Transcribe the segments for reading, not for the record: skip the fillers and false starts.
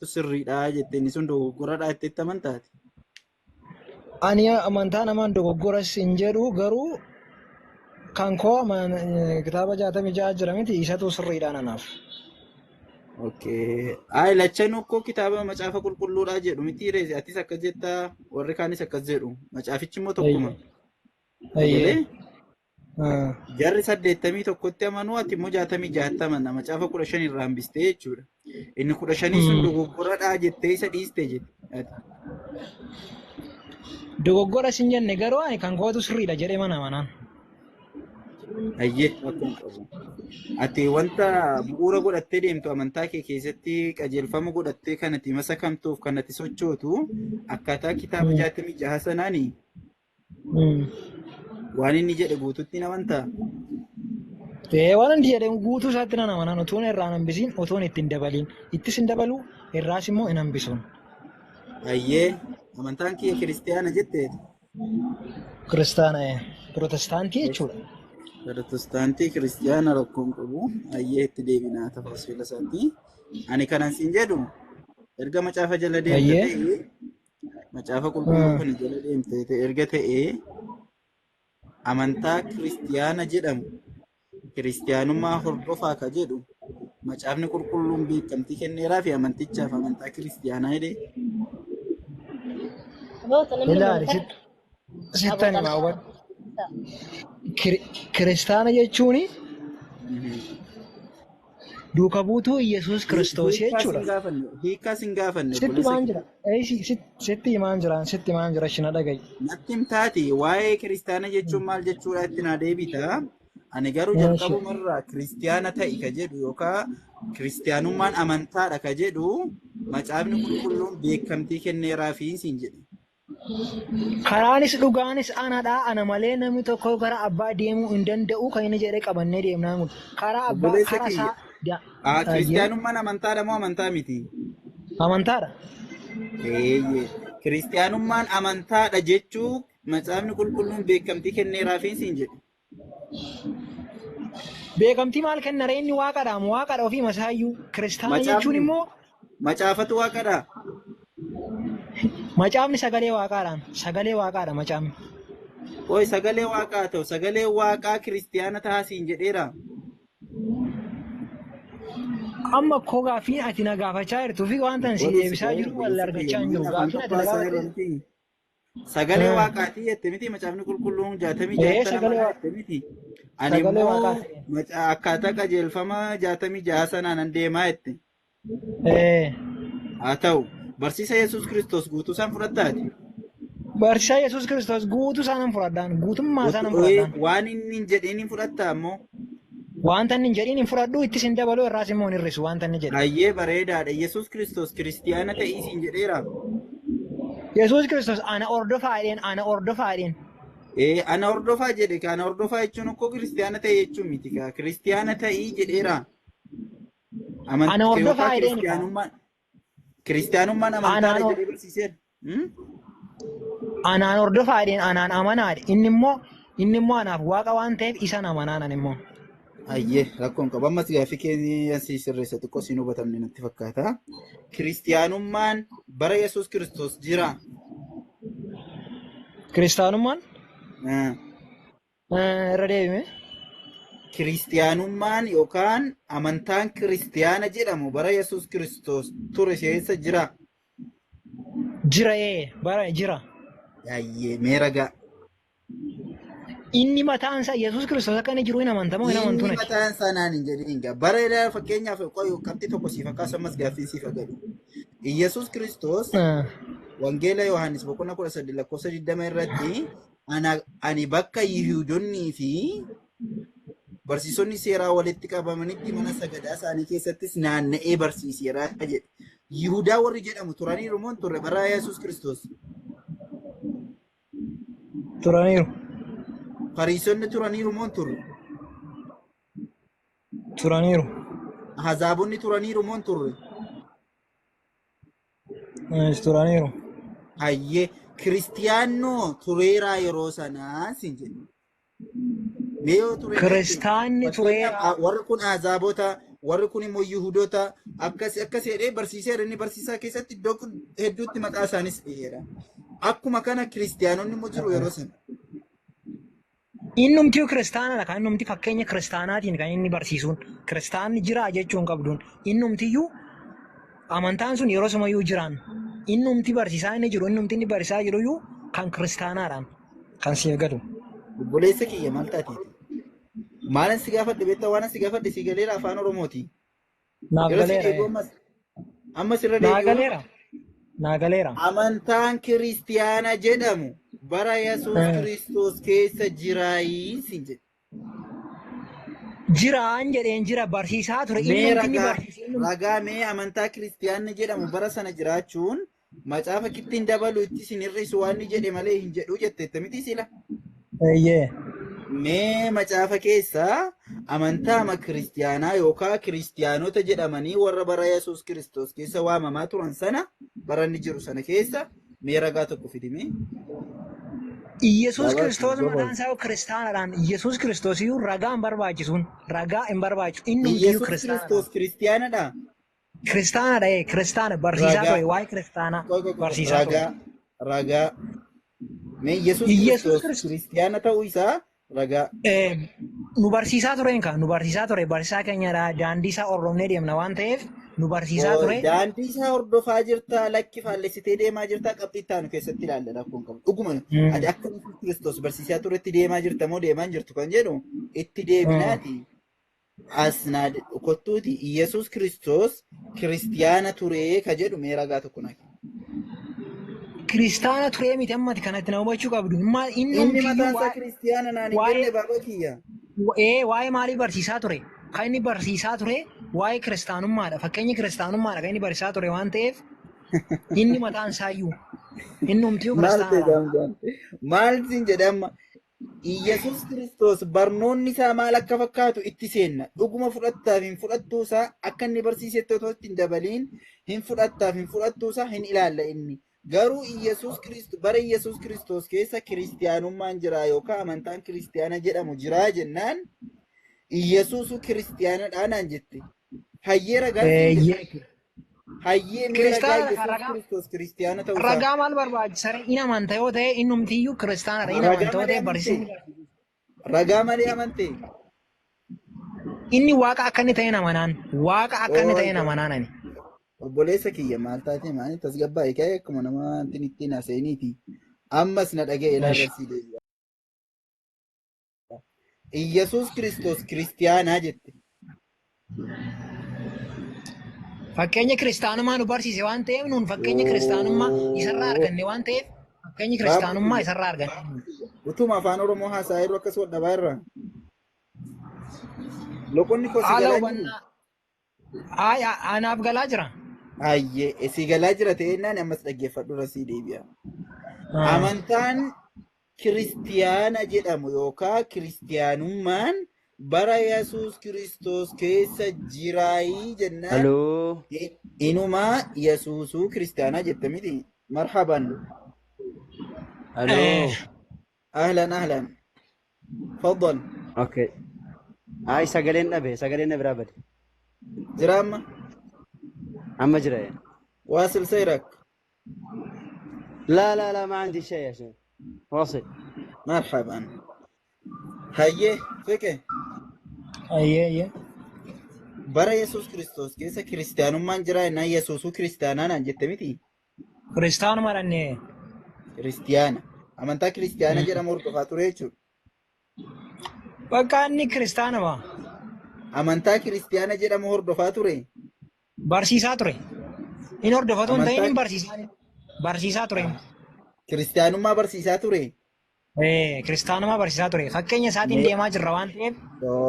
sirriidha jettee sun dogoggoradha jetteetti amantaati. Ani amantaa namaan dogoggora hin jedhu garuu kan koo kitaaba 66 jira miti isatu sirriidha anaaf. Okay. Ay lachanuu koo kitaaba macaafa qulqulluudha jedhu miti reezi atis akkas jetta warri kaanis akkas jedhu macaafichi immoo tokkuma. Ayyee. Jarri 81tti amanuu ati immoo 66 amanna macaafa 15 irraa hambistee jechuudha. Inni 15 sun dogoggoradha jettee isa dhiiste jette. Dogoggora sin jenne garuu ani kan kootu sirriidha jedhee mana amanaan. Ayyee akkuma qabu. Ati wanta bu'uura godhattee deemtu amantaa kee keessatti qajeelfama godhattee kan ati masakamtuuf kan ati sochootu akkaataa kitaaba 66 sanaani. Waan inni jedhe guutuutti hin amantaa? Waan inni jedhe guutuu isaatti nan amanaan utuun irraan hambisiin utuun ittiin dabaliin ittis hin dabalu irraas immoo hin hambisuun. Ayyee amantaan kee kiristiyaana jetteeti? Kiristaana Pirotestaantii jechuudha. Pirotestaantii kiristiyaana rakkoon qabu ayyee itti deebinaa tafaasila isaatti. Ani kanan siin jedhu erga macaafa jala deemte ta'ee macaafa qulqulluu kun jala deemte erga ta'ee amantaa kiristiyaana jedhamu kiristiyaanummaa hordofaa ka jedhu macaafni qulqulluun beekamtii kenneeraa fi amantichaaf amantaa kiristiyaanaa jedhee. Ilaali sittani maawwan kiristaana jechuun duuka buutuu Yesuus Kiristoos jechuudha. Hiikaa sin gaafanne. Sitti maan jira? Sitti maan jira shina dhagayi. Natti himtaati waa'ee kiristaana jechuun maal jechuudha itti naa deebita. Ani garuu jalqabumarraa kiristiyaana ta'i ka jedhu yookaan kiristiyaanummaan amantaadha ka jedhu macaafni qulqulluun beekamtii kenneeraa fi siin jedhe. Karaanis dhugaanis anadhaa ana malee namni tokko gara abbaa deemuu hin danda'u kan inni jedhee qabannee deemnaa kun karaa abbaa karaa isaa. Kiristiyaanummaan amantaadha moo amantaa miti? Amantaadha. Kiristiyaanummaan amantaadha jechuu macaafni qulqulluun beekamtii kenneeraa fi siin jedhe. Beekamtii maal kennare inni waaqadha ofii masaayyuu kiristaana jechuun immoo macaafatu waaqadha. Macaafni sagalee waaqaadha macaafni. Oy sagalee waaqaa ta'u sagalee waaqaa kiristiyaana taasiin jedheera. Amma koo gaaffii ati na gaafachaa jirtuu fi wanta si deebisaa jiru wal argachaa hin jiru gaaffii ati na gaafachaa. Sagalee waaqaatii jette miti macaafni qulqulluun 66 nama jette miti. Ani immoo akkaataa qajeelfama 66 sanaan an deemaa jette. Haa ta'u barsiisa Yesuus Kiristoos guutuu isaan fudhattaati. Barsiisa Yesuus Kiristoos guutuu isaan fudhadhaan guutummaa isaan fudhadhaan. Waan inni hin jedhiin hin fudhattaa ammoo. Wanta inni hin jedhiin hin fudhadhu ittis hin dabaluu irraas immoo hin hir'isu wanta inni jedhe. Ayyee bareedaadha Yesuus Kiristoos kiristiyaana ta'ii siin jedheera. Yesuus Kiristoos ana ordofaadheen. Ana hordofaa jedhe ka ana hordofaa jechuun akkoo kiristiyaana ta'e jechuun miti ka kiristiyaana ta'ii jedheera. Ana hordofaa kiristiyaanummaan amantaadha jedhee barsiiseen. Anaan hordofaadheen anaan amanaadha inni immoo anaaf waaqa waan ta'eef isaan amanaanan immoo. Ayyee rakkoon qaba ammas gaaffii keenya sirreessa xiqqoo siin hubatamne natti fakkaata. Kiristiyaanummaan bara Yesuus Kiristoos jira. Kiristaanummaan? Irra deebime. Kiristiyaanummaan yookaan amantaan kiristiyaana jedhamu bara Yesuus Kiristoos ture keessa jira. Bara jira. Ayyee mee ragaa. Inni mataan isaa Yesuus Kiristoos akka inni jiru hin amantamoo hin amantuu Inni mataan isaa naan hin jedhin bara fakkeenyaaf qabxii tokko siif akkaas ammas gaaffii siif agarru. Yesuus Kiristoos wangeela Yohaannis boqonnaa 13 lakkoofsa 20 irratti ani bakka Yihuudoonnii fi barsiisonni seeraa walitti qabamanitti mana sagadaa isaanii keessattis naanna'ee barsiiseera jedhe. Yihuudaa warri jedhamu turaniiru moo turre bara Yesuus Kiristoos? Turaniiru. Fariisonni turaniiru moo turre? Turaniiru. Ahzaabonni turaniiru moo turre? Turaniiru. Hayyee kiristiyaanoo tureeraa yeroo sanaa siin jedhu. Kiristaanni tureeraa. Warri kun ahzaabota warri kun immoo Yihudoota akkas jedhee barsiiseera. Inni barsiisaa keessatti iddoo hedduutti maqaa isaanis dhiyeera. Akkuma kana kiristiyaanonni immoo jiru yeroo sana. Innumti kiristaanadha kan innumti fakkeenya kiristaanaatiin kan inni barsiisuun kiristaanni jira jechuun qabduun innumtiyyuu amantaan sun yeroo sumayyuu jiraan innumti barsiisaa inni jiru innumti inni barsiisaa jiruyyuu kan kiristaanaadhaan kan si eegatu. Obboleessa kiyya maal taateeti? Maalan si gaafadhe beektaa waan si gaafadhe si galeera afaan Oromooti. Naaf galeera. Amma sirra deebi'u. Naa galeera. Amantaan kiristiyaana jedhamu bara Yesuus Kiristoos keessa jiraayii siin jedhe. Jiraan jedheen jira barsiisaa ture. Ragaa mee amantaa kiristiyaanni jedhamu bara sana jiraachuun macaafa kittiin dabalu itti sin hir'isu waan jedhe malee hin jedhu jette miti sila. Mee macaafa keessaa amantaa kiristiyaanaa yookaan kiristiyaanota jedhamanii warra bara Yesuus Kiristoos keessa waamamaa turan sana bara inni jiru sana keessa mee ragaa tokko fidime. Yesuus Kiristoos mataan isaa kiristaanadhaan Yesuus Kiristoos iyyuu ragaa hin barbaachisuun ragaa hin barbaachisu inni iyyuu kiristaanadha. Kiristaanadha kiristaana barsiisaa ture waa'ee kiristaanaa barsiisaa ture. Ragaa mee Yesuus kiristiyaana ta'uu isaa ragaa. Nu barsiisaa tureen kan nu barsiisaa ture barsiisaa keenyadha daandii isaa hordofnee deemna waan ta'eef nu barsiisaa ture. Daandii isaa hordofaa jirta lakki faallessitee deemaa jirta qabxii itti aanu keessatti ilaalla rakkoon qabu. Dhuguma ati akka Kiristoos barsiisaa turetti deemaa jirta moo deemaa hin jirtu kan jedhu itti deebinaati. Asnaa kottuuti Yesuus Kiristoos kiristiyaana turee ka jedhu mee ragaa tokko naqe. Kiristaana turee miti ammati kanatti nama hubachuu qabdu. Inni mataan isaa kiristiyaana naan hin jenne baaba kiyya. Waa'ee maalii barsiisaa ture? Kan inni barsiisaa ture waa'ee kiristaanummaadha. Fakkeenya kiristaanummaadha kan inni barsiisaa ture waan ta'eef inni mataan isaayyuu innumtiyyuu kiristaanadha. Maal siin jedhama? Yesuus Kiristoos barnoonni isaa maal akka fakkaatu itti seenna. Dhuguma fudhattaaf hin fudhattuusaa akka inni barsiisetti otoo ittiin dabaliin hin fudhattaaf hin fudhattuusaa hin ilaalla inni. Garuu bara Yesuus Kiristoos keessa kiristiyaanummaan jira yookaan amantaan kiristiyaana jedhamu jira jennaan Yesuus kiristiyaanadhaan jette. Hayyee ragaa hayyee ragaa Yesuus Kiristoos kiristiyaana ta'uu isaa. Ragaa maal barbaachisa? Inni amanta yoo ta'e innumtiyyuu kiristaanadha. Inni amanta yoo ta'e barsiisni. Ragaa malee amante. Inni waaqa akka inni ta'e namanaan. Waaqa akka inni ta'e namanaan ani. Obboleessa kiyya maal taatee maal tasgabbaa'e ka'e akkuma nama wanti ittiin haasa'iniiti. Ammas na dhaga'e ilaalasii deebi'a. Yesuus Kiristoos kiristiyaanaa jette. Fakkeenya kiristaanummaa nu barsiise waan ta'eef nuun fakkeenya kiristaanummaa isarraa arganne waan ta'eef fakkeenya kiristaanummaa isarraa arganne. Utuma afaan Oromoo haasa'aa jiru akkas wadhabaa irra. Loqonni koo si galaa jiru. Anaaf galaa jira. Hayyee si galaa jira ta'ennaan ammas dhaggeeffadhu rasii deebi'a. Amantaan kiristiyaana jedhamu yookaan kiristiyaanummaan bara Yesuus Kiristoos keessa jiraayii jennaan. Inumaa Yesuusuu kiristiyaanaa jette miti. Marhaban. Ahlan. Faddal. Okay. Ay sagaleen dhabe raabade. Jiraamma. Amma jira. واصل سيرك. لا ما عندي شيء يا شيخ. واصل. مرحبا. هيا فيك. هيا. برا يسوع كريستوس كيسا كريستيانو من جرا إن يسوع كريستيانا نجت ميتي. كريستيانو مرني. كريستيانا. أما أنت كريستيانا جرا مرتو فاتوريتشو. بكاني كريستيانو ما. أما أنت كريستيانا جرا مرتو فاتوري. Barsiisaa ture. Inni hordofatu hin ta'in barsiisaa ture. Kiristiyaanummaa barsiisaa ture. Kiristaanummaa barsiisaa ture. Fakkeenya isaatiin deemaa jirra waan ta'eef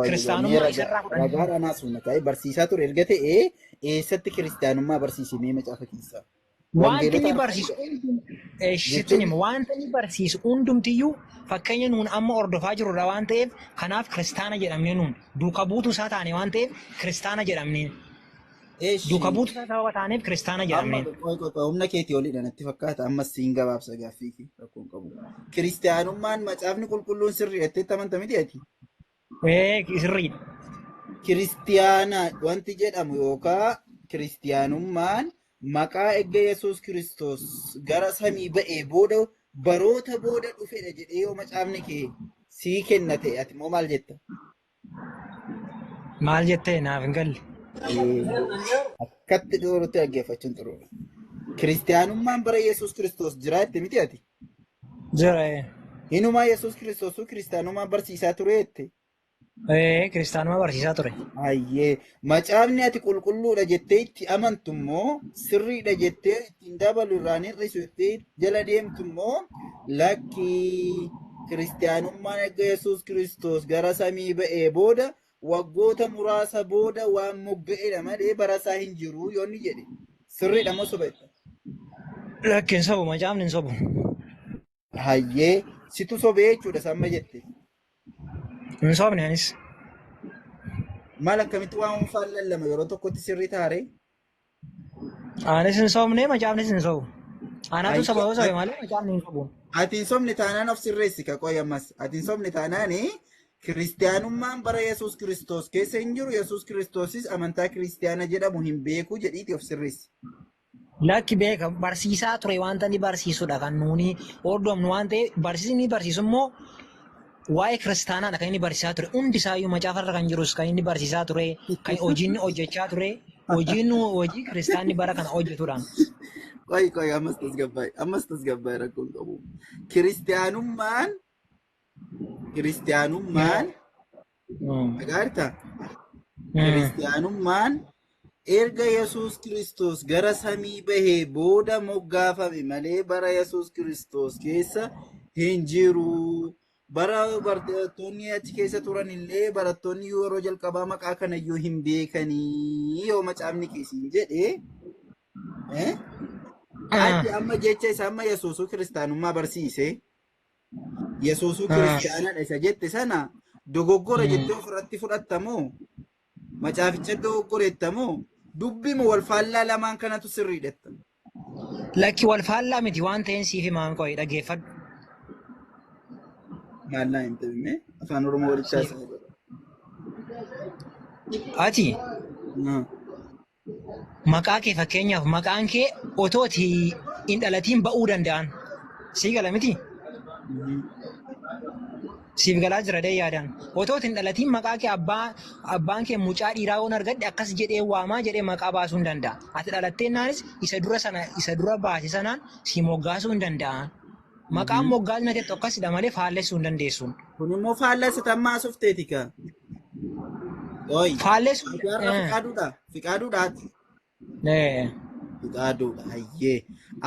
kiristaanummaa isarraa fudhannee. Ragaadha naasuun ta'ee barsiisaa ture erga ta'ee eessatti kiristiyaanummaa barsiisimee macaafa keessaa. Wanti inni barsiisu hundumtiyyuu fakkeenya nuun amma hordofaa jirudha waan ta'eef kanaaf kiristaana jedhamnee nuun duuka buutuu isaa taane waan ta'eef kiristaana jedhamnee. Duuka buutuu isaa sababa taaneef kiristaana jedhamnee. Humna keetii oliidha natti fakkaata ammas siin gabaabsa gaaffii fi rakkoon qabu. Kiristiyaanummaan macaafni qulqulluun sirrii jettee amanta miti ati? Sirriidha. kiristiyaana wanti jedhamu yookaan kiristiyaanummaan maqaa erga Yesuus Kiristoos gara samii ba'ee booda baroota booda dhufedha jedhee yoo macaafni kee sii kenna ta'e ati immoo maal jetta? Maal jettee naaf hin galle? Akkatti dhoorutti dhaggeeffachuun xuruudha. Kiristiyaanummaan bara Yesuus Kiristoos jiraatte miti ati? Jira. Inumaa Yesuus Kiristoosuu kiristiyaanummaa barsiisaa tureette? Kiristaanummaa barsiisaa ture. Ayyee macaafni ati qulqulluudha jettee itti amantu immoo sirriidha jettee ittiin dabalu irraan hir'isu jettee jala deemtu immoo lakkii kiristiyaanummaan erga Yesuus Kiristoos gara samii ba'ee booda waggoota muraasa booda waan mogga'edha malee barasaa hin jiru yoo inni jedhe sirriidha moo sobetta? Lakkiin sobu macaafni hin sobu. Hayyee situ sobee jechuudha samma jette. Hin sobne anis. Maal akkamitti waan faallan lama yeroo tokkotti sirrii taaree? Anis hin sobne macaafnis hin sobu. Anaatu soba yoo sobe malee macaafni hin sobu. Ati hin sobne taanaan of sirreessi ka qoy ammas. Ati hin sobne taanaan kiristiyaanummaan bara Yesuus Kiristoos keessa hin jiru. Yesuus Kiristoosis amantaa kiristiyaana jedhamu hin beeku jedhiiti of sirreessi. Lakki beeka barsiisaa ture wanta inni barsiisudha kan nuuni hordofnu waan ta'eef barsiisni barsiisu immoo waa'ee kiristaanaadha kan inni barsiisaa ture. Hundi isaayyuu macaafarra kan jirus kan inni barsiisaa ture, kan hojiin hojjechaa ture, hojii kiristaanni bara kana hojjetudhaan. Qoy ammas tasgabbaa'e rakkoon qabu. Kiristiyaanummaan dhagaarta? Kiristiyaanummaan erga Yesuus Kiristoos gara samii bahee booda moggaafame malee bara Yesuus Kiristoos keessa hin jiru. Bara barattoonni achi keessa turan illee barattoonni yeroo jalqabaa maqaa kanayyuu hin beekanii yoo macaafni keessiin jedhee ati amma jecha isa amma Yesuusuu kiristaanummaa barsiise Yesuusuu kiristaanadha isa jette sana dogoggora jettee ofirratti fudhattamoo macaaficha dogoggoreettamoo dubbimu wal faallaa lamaan kanatu sirriidhetta. Lakki wal faallaa miti waan ta'een siif himaan qo'ee dhaggeeffadhu. Maallaa hin ta'inne afaan Oromoo walitti Ati maqaa kee fakkeenyaaf maqaan kee otooti hin dhalatiin ba'uu danda'an sii gala miti? Siif galaa jira dee yaadaan. Otooti hin dhalatiin maqaa kee abbaan kee mucaa dhiiraa yoon argadhe akkas jedhee waamaa jedhee maqaa baasuu hin danda'a. Ati dhalatteenaanis isa dura baase sanaan si moggaasuu hin danda'a. Maqaan moggaasni ati akkasidha malee faallessuu hin dandeessuun. Kun immoo faallessa ammaa softeeti kaa. Faallessuu. Fiqaaduudhaati. Fiqaaduudha hayyee.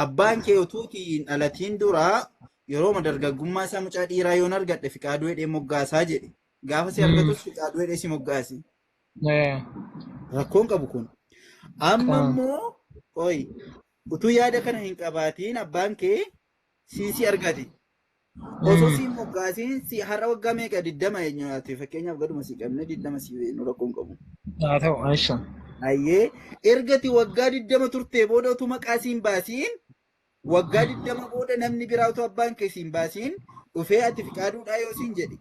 Abbaan kee utuuti hin dhalatiin duraa yeroo dargaggummaa isaa mucaa dhiiraa yoon argadhe fiqaaduu hidhee moggaasaa jedhe. Gaafa si argatus fiqaaduu hidhee si moggaasi. Rakkoon qabu kun. Amma immoo utuu yaada kana hin qabaatiin abbaan kee si argate. Osoo si moggaasiin si har'a waggaa meeqa 20 eenyuuti fakkeenyaaf gaduma si qabne 20 si nu rakkoon qabu. Haa ta'u Aisha. Ayyee ergati waggaa 20 turtee booda utuu maqaa siin baasiin waggaa 20 booda namni biraa utuu abbaan kee siin baasiin dhufee ati fiqaaduudhaa yoo siin jedhe.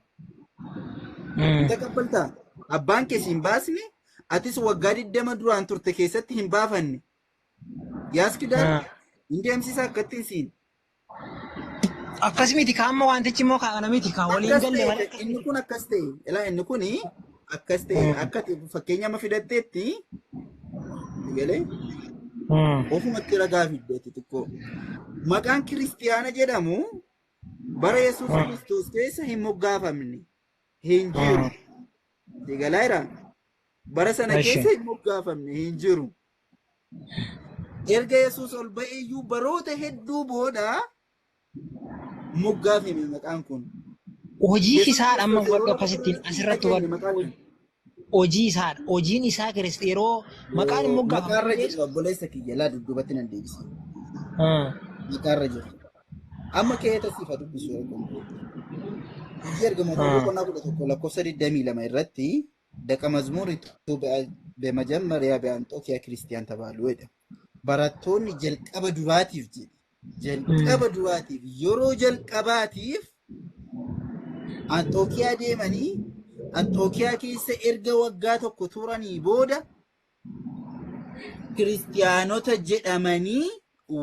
Taqabbaltaa abbaan kee siin baasne atis waggaa 20 duraan turte keessatti hin baafanne. Yaaskidaan hin deemsisaa akkattiin siin. Akkasumiti kaamma wantichi immoo kaa'ana miti kaa waliin galle malee. Inni kun akkas ta'e ilaa inni kun akkas ta'e akka fakkeenya amma fidatteetti galee ofumatti ragaa fiddeetti xiqqoo. Maqaan kiristiyaana jedhamu bara Yesuus Kiristoos keessa hin moggaafamne hin jiru. Digalaayira bara sana keessa hin moggaafamne hin jiru. Erga Yesuus ol ba'eeyyuu baroota hedduu booda moggaafame maqaan kun. Hojii isaadha amma wagga akkasittiin asirratti hojii isaadha. Hojiin isaa yeroo maqaan moggaafame. Maqaarra jiru obboleessa kiyya laa dudduubatti nan deebisa. Maqaarra jiru. Amma keeta siifa dubbisu ergamu. Hojii ergamu boqonnaa 11 lakkoofsa 22 irratti daqa mazmuuritu በመጀመሪያ በአንጦኪያ ክርስቲያን ተባሉ jedha. Barattoonni jalqaba duraatiif jedhe. Jalqaba duraatiif yeroo jalqabaatiif Antookiyaa deemanii Anxookiyaa keessa erga waggaa tokko turanii booda kiristiyaanota jedhamanii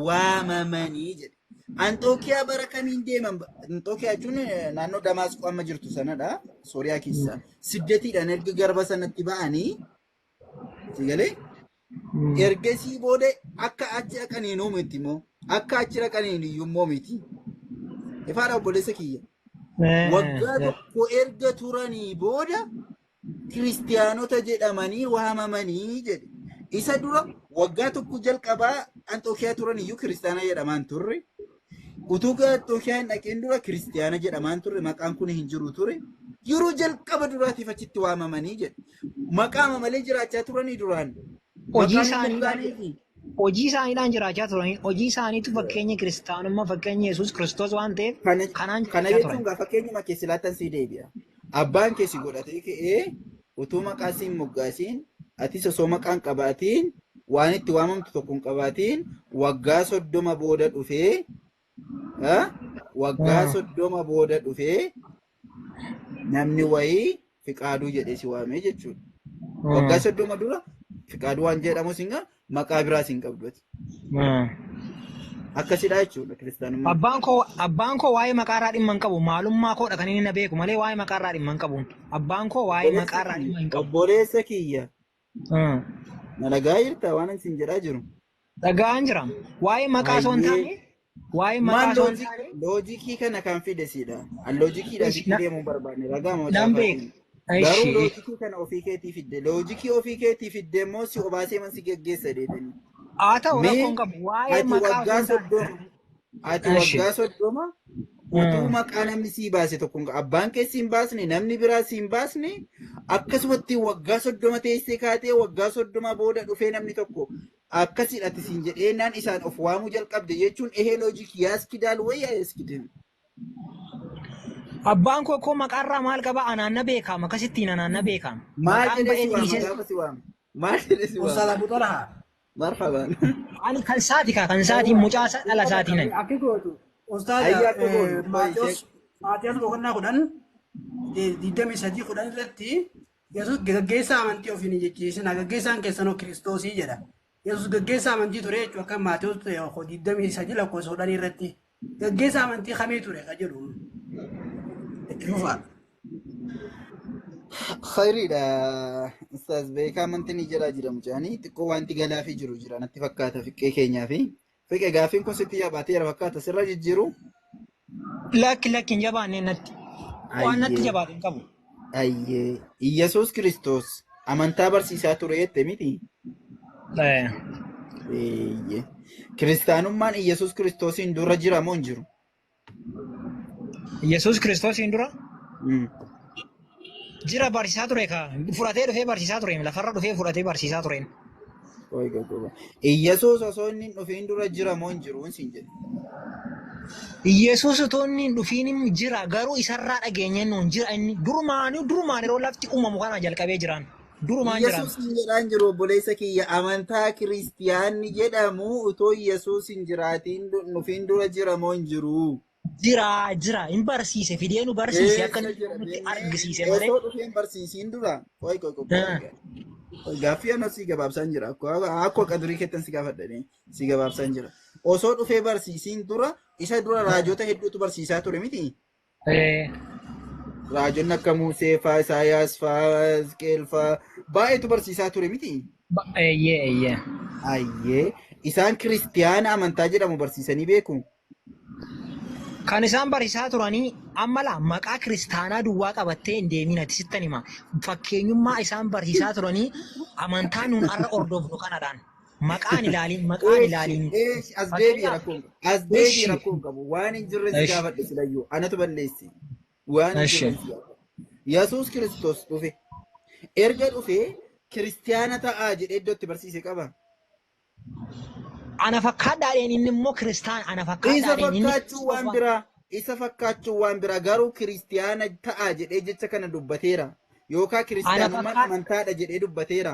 waamamanii jedhe. Anxookiyaa bara kamiin deeman? Anxookiyaa jechuun naannoo Damaasqoo amma jirtu sanadha. Sooriyaa keessa. Siddetiidhaan erga garba sanatti ba'anii sigalee ergasii booda akka achi dhaqaniin miti immoo akka achi dhaqaniin iyyuu miti. Ifaadha obboleessa kiyya. Waggaa tokko erga turanii booda kiristiyaanota jedhamanii waamamanii jedhe. Isa dura waggaa tokko jalqabaa Anxookiyaa turan iyyuu kiristaana jedhamaan turre. Utuu Anxookiyaa hin dhaqin dura kiristiyaana jedhamaan turre maqaan kun hin jiru ture. Yeroo jalqaba duraatiif achitti waamamanii jedhe. Maqaama malee jiraachaa turanii duraan. Hojii isaaniidhaan jiraachaa turanii hojii isaaniitu fakkeenya kiristaanummaa fakkeenya Yesuus Kiristoos waan ta'eef kanaan kana jiraachaa jechuun turan. gaa fakkeenyuma keessi laatan sii deebi'a. Abbaan keessi godhatee ka'ee utuu maqaa siin moggaasiin atis osoo maqaan qabaatiin waan itti waamamtu tokko hin qabaatiin waggaa 30 booda dhufee waggaa 30 booda dhufee namni wayii Fiqaaduu jedhee si waamee jechuudha. Waggaa 30 dura Fiqaaduu waan jedhamu singa maqaa biraas hin qabdu. Akkasidha jechuudha kiristaanummaa. Abbaan koo waa'ee maqaarraa dhimma hin qabu. Maalummaa koodha kan inni na beeku malee waa'ee maqaarraa dhimma hin qabu. Abbaan koo waa'ee maqaarraa dhimma hin qabu. Obboleessa kiyya. Na dhagaa jirta waan isin jedhaa jiru. Dhagaan jira. Waa'ee maqaa osoo hin taane waa'ee maqaa osoo hin taane loojikii kana kan fide siidha. An loojikiidhaan sitti deemuu barbaanne ragaa moo nan beeka. garuu loojikii kana ofii keetii fidde. Loojikii ofii keetii fidde immoo si obaasee man si geggeessa deetanii. Haa ta'u rakkoon qabu waa'ee maqaa osoo hin taane. Ati waggaa 30 utuu maqaa namni sii baase tokko abbaan keessi hin baasne namni biraa si hin baasne akkasumatti waggaa 30 teessee kaatee waggaa 30 booda dhufee namni tokko akkasidhati siin jedheenaan isaan of waamuu jalqabde jechuun ehee loojikii yaaskidaal wayyaa yaaskideen. Abbaan koo maqaarraa maal qaba? Anaanna beekama. Akkasittiin anaanna beekama. Maal jedhee si waama? Maal jedhee si waama? Ustaz Abu Talha. Marhaban. Ani kan saati mucaa dhala isaatiin ani. Akki gootu. Ustaz Maatiyas boqonnaa 23 irratti Yesuus gaggeessaa amantii ofiin jechisiisin gaggeessaan keessanoo Kiristoosii jedha. Yesuus gaggeessaa amantii ture jechuun akka Maatiyus 23 lakkoofsa 10 irratti gaggeessaa amantii kamii ture ka jedhu. Khayriidha. Ustaz beekaa amantiin jala jira mucaanii xiqqoo wanti galaafii jiru jira natti fakkaata fiqqee keenyaa fi fiqqee gaafiin kun sitti yaabateera fakkaata sirra jijjiiru. Lakki hin jabaanne natti. Waan natti jabaate hin qabu. Ayyee. Iyyasuus Kiristoos amantaa barsiisaa ture jette miti. Kiristaanummaan Iyyasuus Kiristoosiin dura jira moo hin jiru? Yesuus Kiristoosiin dura jira barsiisaa ture ka fudhatee dhufee barsiisaa ture lafarra dhufee fudhatee barsiisaa ture. Iyyasuus osoo inni hin dhufiin dura jira moo hin jiru siin jedhe. Yesuus otoo inni hin dhufiin jira garuu isarraa dhageenya nuun jira inni durumaan yeroo lafti uumamu kana jalqabee jiraan. Durumaan jiraan. Yesuus hin jedhaan jiru obboleessa kiyya amantaa kiristiyaanni jedhamu utoo Yesuus hin jiraatiin dhufiin dura jira moo hin jiru? Jira hin barsiise fidee nu barsiise akka nutti argisiise malee. Osoo dhufeen barsiisiin dura gaaffii ana si gabaabsaan jira akkuma qadurii keettan si gaafadhanii si gabaabsaan jira. Osoo dhufee barsiisiin dura isa dura raajota hedduutu barsiisaa ture miti. Raajonni akka Musee fa'aa, Isaayaas fa'aa, Hizqeel fa'aa baay'eetu barsiisaa ture miti. Ayyee. Isaan kiristiyaana amantaa jedhamu barsiisanii beeku. Kan isaan barsiisaa turanii amma maqaa kiristaanaa duwwaa qabattee hin deemin ati sittan hima. Fakkeenyummaa isaan barsiisaa turanii amantaa nuun har'a hordofnu kanadhaan. Maqaan ilaaliin. As deebii rakkoon qabu. Waan hin jirre si gaafadhe silayyuu. Anatu balleessi. Waan hin jirre si gaafadhe. Yesuus Kiristoos dhufe. Erga dhufee kiristiyaana ta'aa jedhee iddootti barsiise qaba. Ana fakkaadhaadhaan inni immoo kiristaan ana fakkaadhaadhaan inni. Isa fakkaachuu waan biraa garuu kiristiyaana ta'aa jedhee jecha kana dubbateera. Yookaan kiristiyaanummaan amantaadha jedhee dubbateera.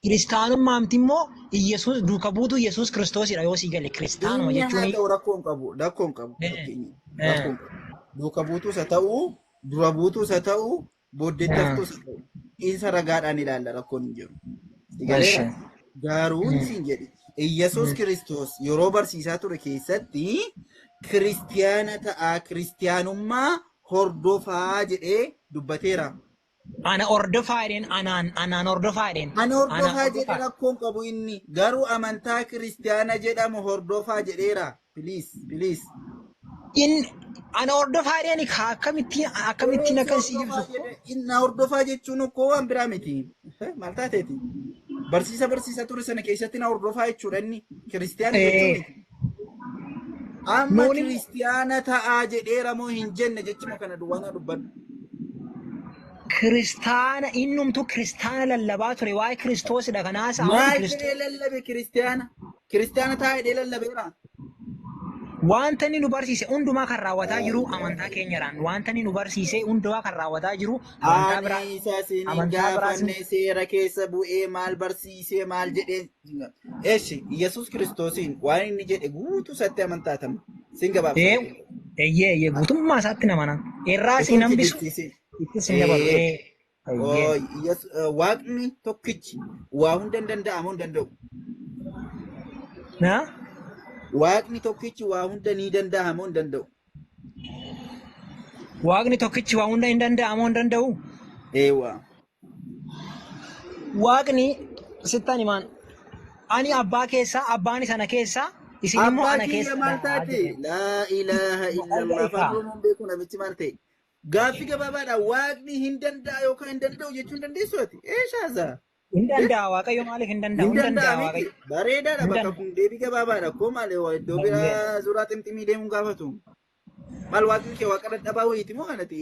Kiristaanummaamti immoo Iyyasuus duuka buutuu Iyyasuus Kiristoosidha yoo sii galle kiristaanuma jechuun. Rakkoon qabu. Duuka buutuus haa ta'u, dura buutuus haa ta'u, booddeetti haftus isa ragaadhaan ilaalla rakkoon hin jiru. Galeera gaaruun siin jedhe Iyyasuus Kiristoos yeroo barsiisaa ture keessatti kiristiyaana ta'aa kiristiyaanummaa hordofaa jedhee dubbateera. Ana hordofaa jedheen anaan hordofaa jedheen. Ana hordofaa jedhe rakkoon qabu inni garuu amantaa kiristiyaana jedhamu hordofaa jedheera. Please. Ana hordofaa jedheen akkamittiin akkasii ibsu. Inna hordofaa jechuun koo waan biraa miti. Maal taateeti? Barsiisa ture sana keessatti na hordofaa jechuudha inni kiristiyaana jechuun. Amma kiristiyaana ta'aa jedheera moo hin jenne jechuma kana duwwaana dubbadhu. Kiristaana innumtu kiristaana lallabaa ture waa'ee kiristoosidha kanaas maal jedhee lallabe kiristiyaana ta'aa jedhee lallabeera. Wanta inni nu barsiise hundumaa kan raawwataa jiru amantaa keenyadhaan. Wanta inni nu barsiise hundumaa kan raawwataa jiru amantaa biraa. Amantaa biraa seera keessa bu'ee maal barsiisee maal jedhee. Eeshi Yesuus Kiristoosiin waan inni jedhe guutuu isaatti amantaatama. Sin gabaabsa. Eeyyee guutummaa isaatti namana. Irraa siin hambisu. Itti sin dabalu. Waaqni tokkichi waa hunda danda'amuu hin danda'u. Waaqni tokkichi waa hunda ni danda'amuu hin danda'u. Waaqni tokkichi waa hunda hin danda'amuu hin danda'u. Eewwa. Waaqni sittaan himaan ani abbaa keessaa abbaan sana keessaa isin immoo ana keessa. Maal taate? Laa ilaaha illallah fayyadamuun beeku namichi maal ta'e? Gaaffii gabaabaadha waaqni hin danda'a yookaan hin danda'u jechuun dandeessu ati? Eeshaasaa? Hin danda'a waaqayyo maaliif hin danda'u? Hin danda'a waaqayyo. Bareedaadha bakka kun deebii gabaabaadha koo malee iddoo biraa suuraa ximximii deemuun gaafatu. Maal waaqni kee waaqa dadhabaa wayiiti moo kanati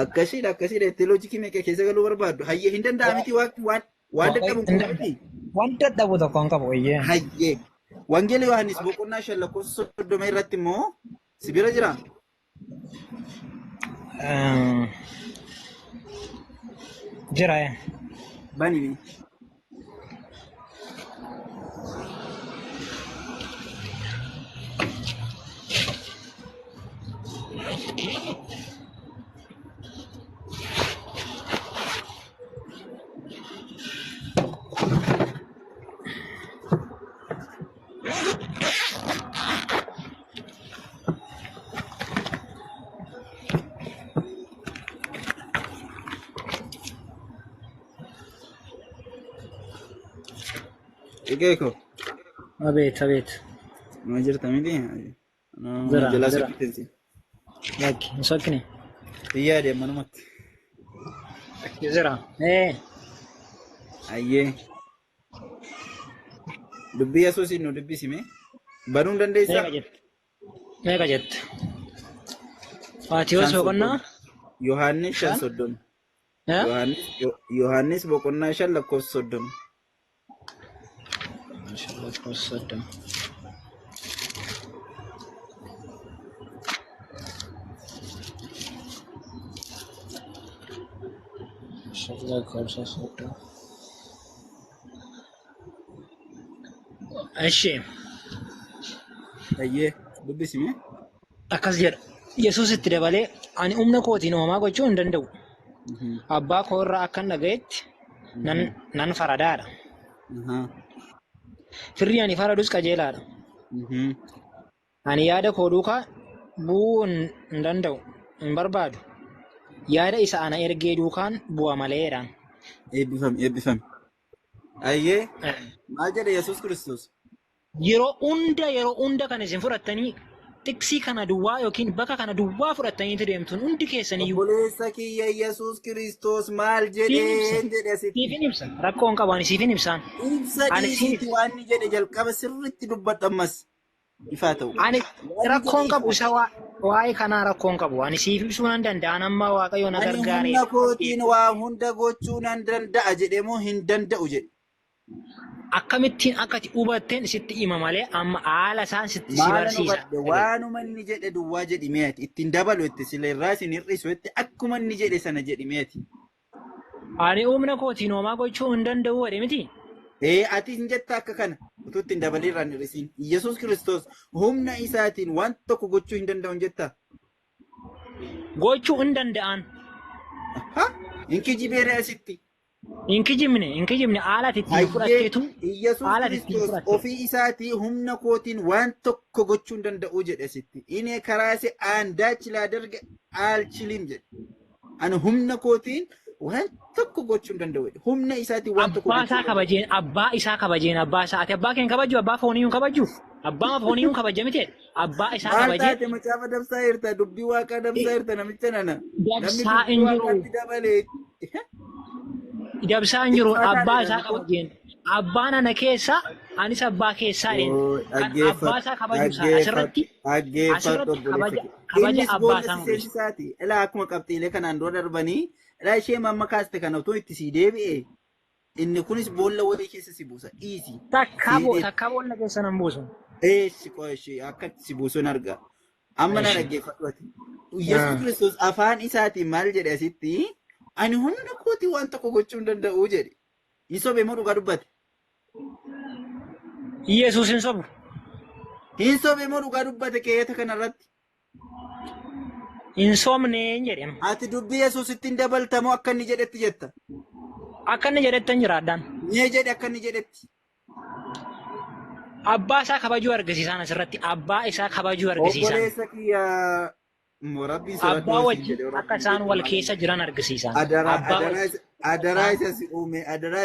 akkasiidha itti loojikii meeqa keessa galuu barbaaddu hayyee hin danda'a miti waaqni waan dadhabu hin qabu. Waan dadhabu tokko hin qabu wayyee. Hayyee. Wangeela Yohaannis boqonnaa 5:30 irratti immoo sibira jira. Jira. Bani. Eko. Abet. No jirta miti. No jelas seperti. Lagi, masuk ni. Iya dia mana mat. Jira. Ayye. Dubbi Yesuus nu dubbi sime. Baruu dandeessa. Meeqa jette? Maatiyoos boqonnaa? Yohaannis 5:30. Yohaannis boqonnaa 5:30. Ashi. Ayyee dubbisime. Akkas jedha. Yesuus itti dabalee ani humna kootiin uumamaa gochuu hin danda'u. Abbaa koo irraa akkan dhagayetti nan faradaadha. Firri ani faradus qajeelaadha. Ani yaada koo duukaa bu'uu hin danda'u hin barbaadu. Yaada isa ana ergee duukaan bu'a maleedhaan. Eebbifame. Ayyee maal jedhe Yesuus Kiristoos? Yeroo hunda kan isin fudhattanii tiksii kana duwwaa yookiin bakka kana duwwaa fudhattanii deemtuun hundi keessanii obboleessa kiyya Yesuus Kiristoos maal jedheen jedhe asitti. Siifin ibsa rakkoon qabu ani siifin ibsaan. Ibsa dhiisitti waan inni jedhe jalqaba sirriitti dubbadhu ammas ifaa ta'u. Ani rakkoon qabu isa waa'ee kanaa rakkoon qabu ani siif ibsuu nan danda'a amma waaqayyo na gargaare. Ani humna kootiin waa hunda gochuu nan danda'a jedhe moo hin danda'u jedhe. Akkamittiin akkati hubatteen sitti hima malee amma haala isaan sitti si barsiisa. Waanuma inni jedhe duwwaa jedhi meeti ittiin dabalu itti sileerraa isin hir'isu itti akkuma inni jedhe sana jedhi meeti. Ani humna kootiin homaa gochuu hin danda'u jedhe miti. Ati hin jetta akka kana utuu ittiin dabaleerraa hin hir'isiin. Yesuus Kiristoos humna isaatiin waan tokko gochuu hin danda'u hin jetta. Gochuu hin danda'an. Ha? Inki jibeere asitti. Inki jimne haala ittiin Hayyee fudhatteetu Iyyasuus haala ittiin Kiristoos fudhatte. ofii isaatii humna kootiin waan tokko gochuu hin danda'u jedhe asitti. Inni karaa isa aandaach laa darga aalchilim jedhe. Ani humna kootiin waan tokko gochuu hin danda'u jedhe. Humna isaatiin waan tokko Abbaa gochuu isaa hin danda'u. kabajeen abbaa isaa kabajeen abbaa isaa ati abbaa keen kabaju abbaa fooniyyuu kabaju abbaa fooniyyuu kabaja miti abbaa isaa Maal kabajee taate macaafa dabsaa jirta dubbii waaqaa dabsaa jirta namicha nana. Namni dabsaa dubbii hin jiru waaqaatti dabalee. dabsaa hin jiru Xiqqaa abbaa taate isaa nana kun. kabajeen abbaan ana keessa anis abbaa keessaa dheen kan abbaa isaa kabaju isaa asirratti Dhaggeeffadhu kabaja obboleessa. Innis abbaa boolla isaa si mul'isa. seensisaati. Ilaa akkuma qabxiilee kanaan dura darbanii ilaa ishee mamma kaaste kana otoo itti sii deebi'e inni kunis boolla wayii keessa si buusa dhiisi. Takka boolla keessa nan buusu. Eessi qo'eshee akka itti si buusuun arga. Amma na dhaggeeffadhu ati. Yesuus Kiristoos afaan isaatiin maal jedhe asitti ani humna kootii waan tokko gochuu hin danda'u jedhe. Hin sobe moo dhugaa dubbate? Yesuus hin sobu. Hin sobe moo dhugaa dubbate keeyata kanarratti? Hin sobne hin jedhama. Ati dubbii Yesuusitti hin dabaltamoo akka inni jedhetti jetta? Akka inni jedhetti hin jiraadhaan. Mee jedhe akka inni jedhetti? Abbaa isaa kabajuu argisiisan asirratti abbaa isaa kabajuu argisiisan. Obboleessa kiyyaa morabbii Abbaa soraddoo siin wajjin jedhe akka isaan wal keessa jiran argisiisan. adaraa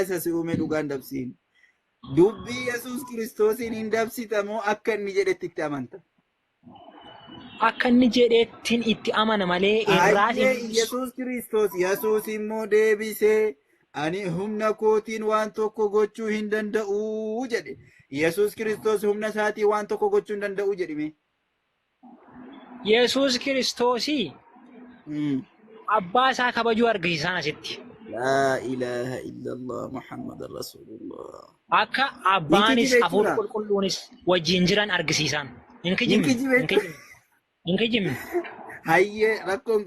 isa si uume dhugaan dabsiin. Dubbii Yesuus Kiristoosiin hin dabsitamoo akka inni jedhetti itti amanta? Akka inni jedheettiin itti amana malee irraatiin Yesuus Kiristoos Yesuus immoo deebisee ani humna kootiin waan tokko gochuu hin danda'u jedhe. Yesuus Kiristoos humna isaatiin waan tokko gochuu hin danda'u jedhime. Yesuus Kiristoosii abbaa isaa kabajuu argisiisan asitti. لا إله إلا الله محمد رسول الله. Akka abbaanis hafuura qulqulluunis wajjin jiran argisiisan. Hin kijibne. Hayyee rakkoon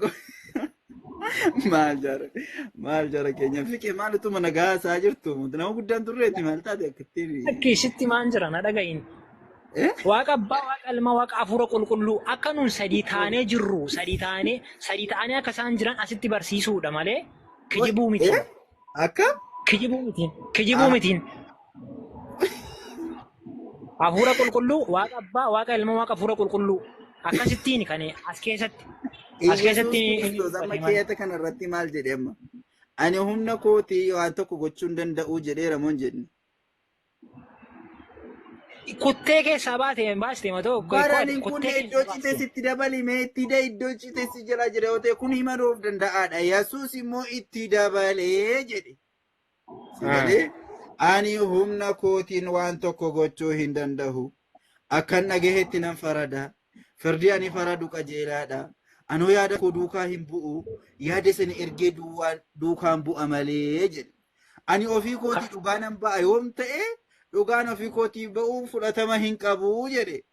maal jara keenya fiqee maalitu mana gaasaa jirtu nama guddaan turreetti maal taate akkattiin. Akkasitti maan jira na dhagahin. Waaqa abbaa waaqa ilma waaqa hafuura qulqulluu akka nuun sadii taanee jirru sadii taanee akka isaan jiran asitti barsiisuudha malee kijibuu miti. Akka? Kijibuu mitiin. Hafuura qulqulluu waaqa abbaa waaqa ilma waaqa hafuura qulqulluu akkasittiin kan as keessatti. Amma keeyata kanarratti maal jedhe amma? Ani humna kootii waan tokko gochuu hin danda'u jedheera moo hin jenne? Kuttee keessaa baastee matoo. Baraniin kun iddoo cite sitti dabalimee itti iddoo cite si jala jira yoo ta'e kun himaruuf danda'aadha. Yesuus immoo itti dabalee jedhe. Ani humna kootiin waan tokko gochuu hin danda'u. Akkan dhagahetti nan farada. Firdi ani faradu qajeelaadha. Anoo yaada koo duukaa hin bu'u. Yaada sana ergee duukaan bu'a malee jedhe. Ani ofii kootii dhugaa nan ba'a yoom ta'e dhugaan ofii kootii ba'uu fudhatama hin qabu jedhe.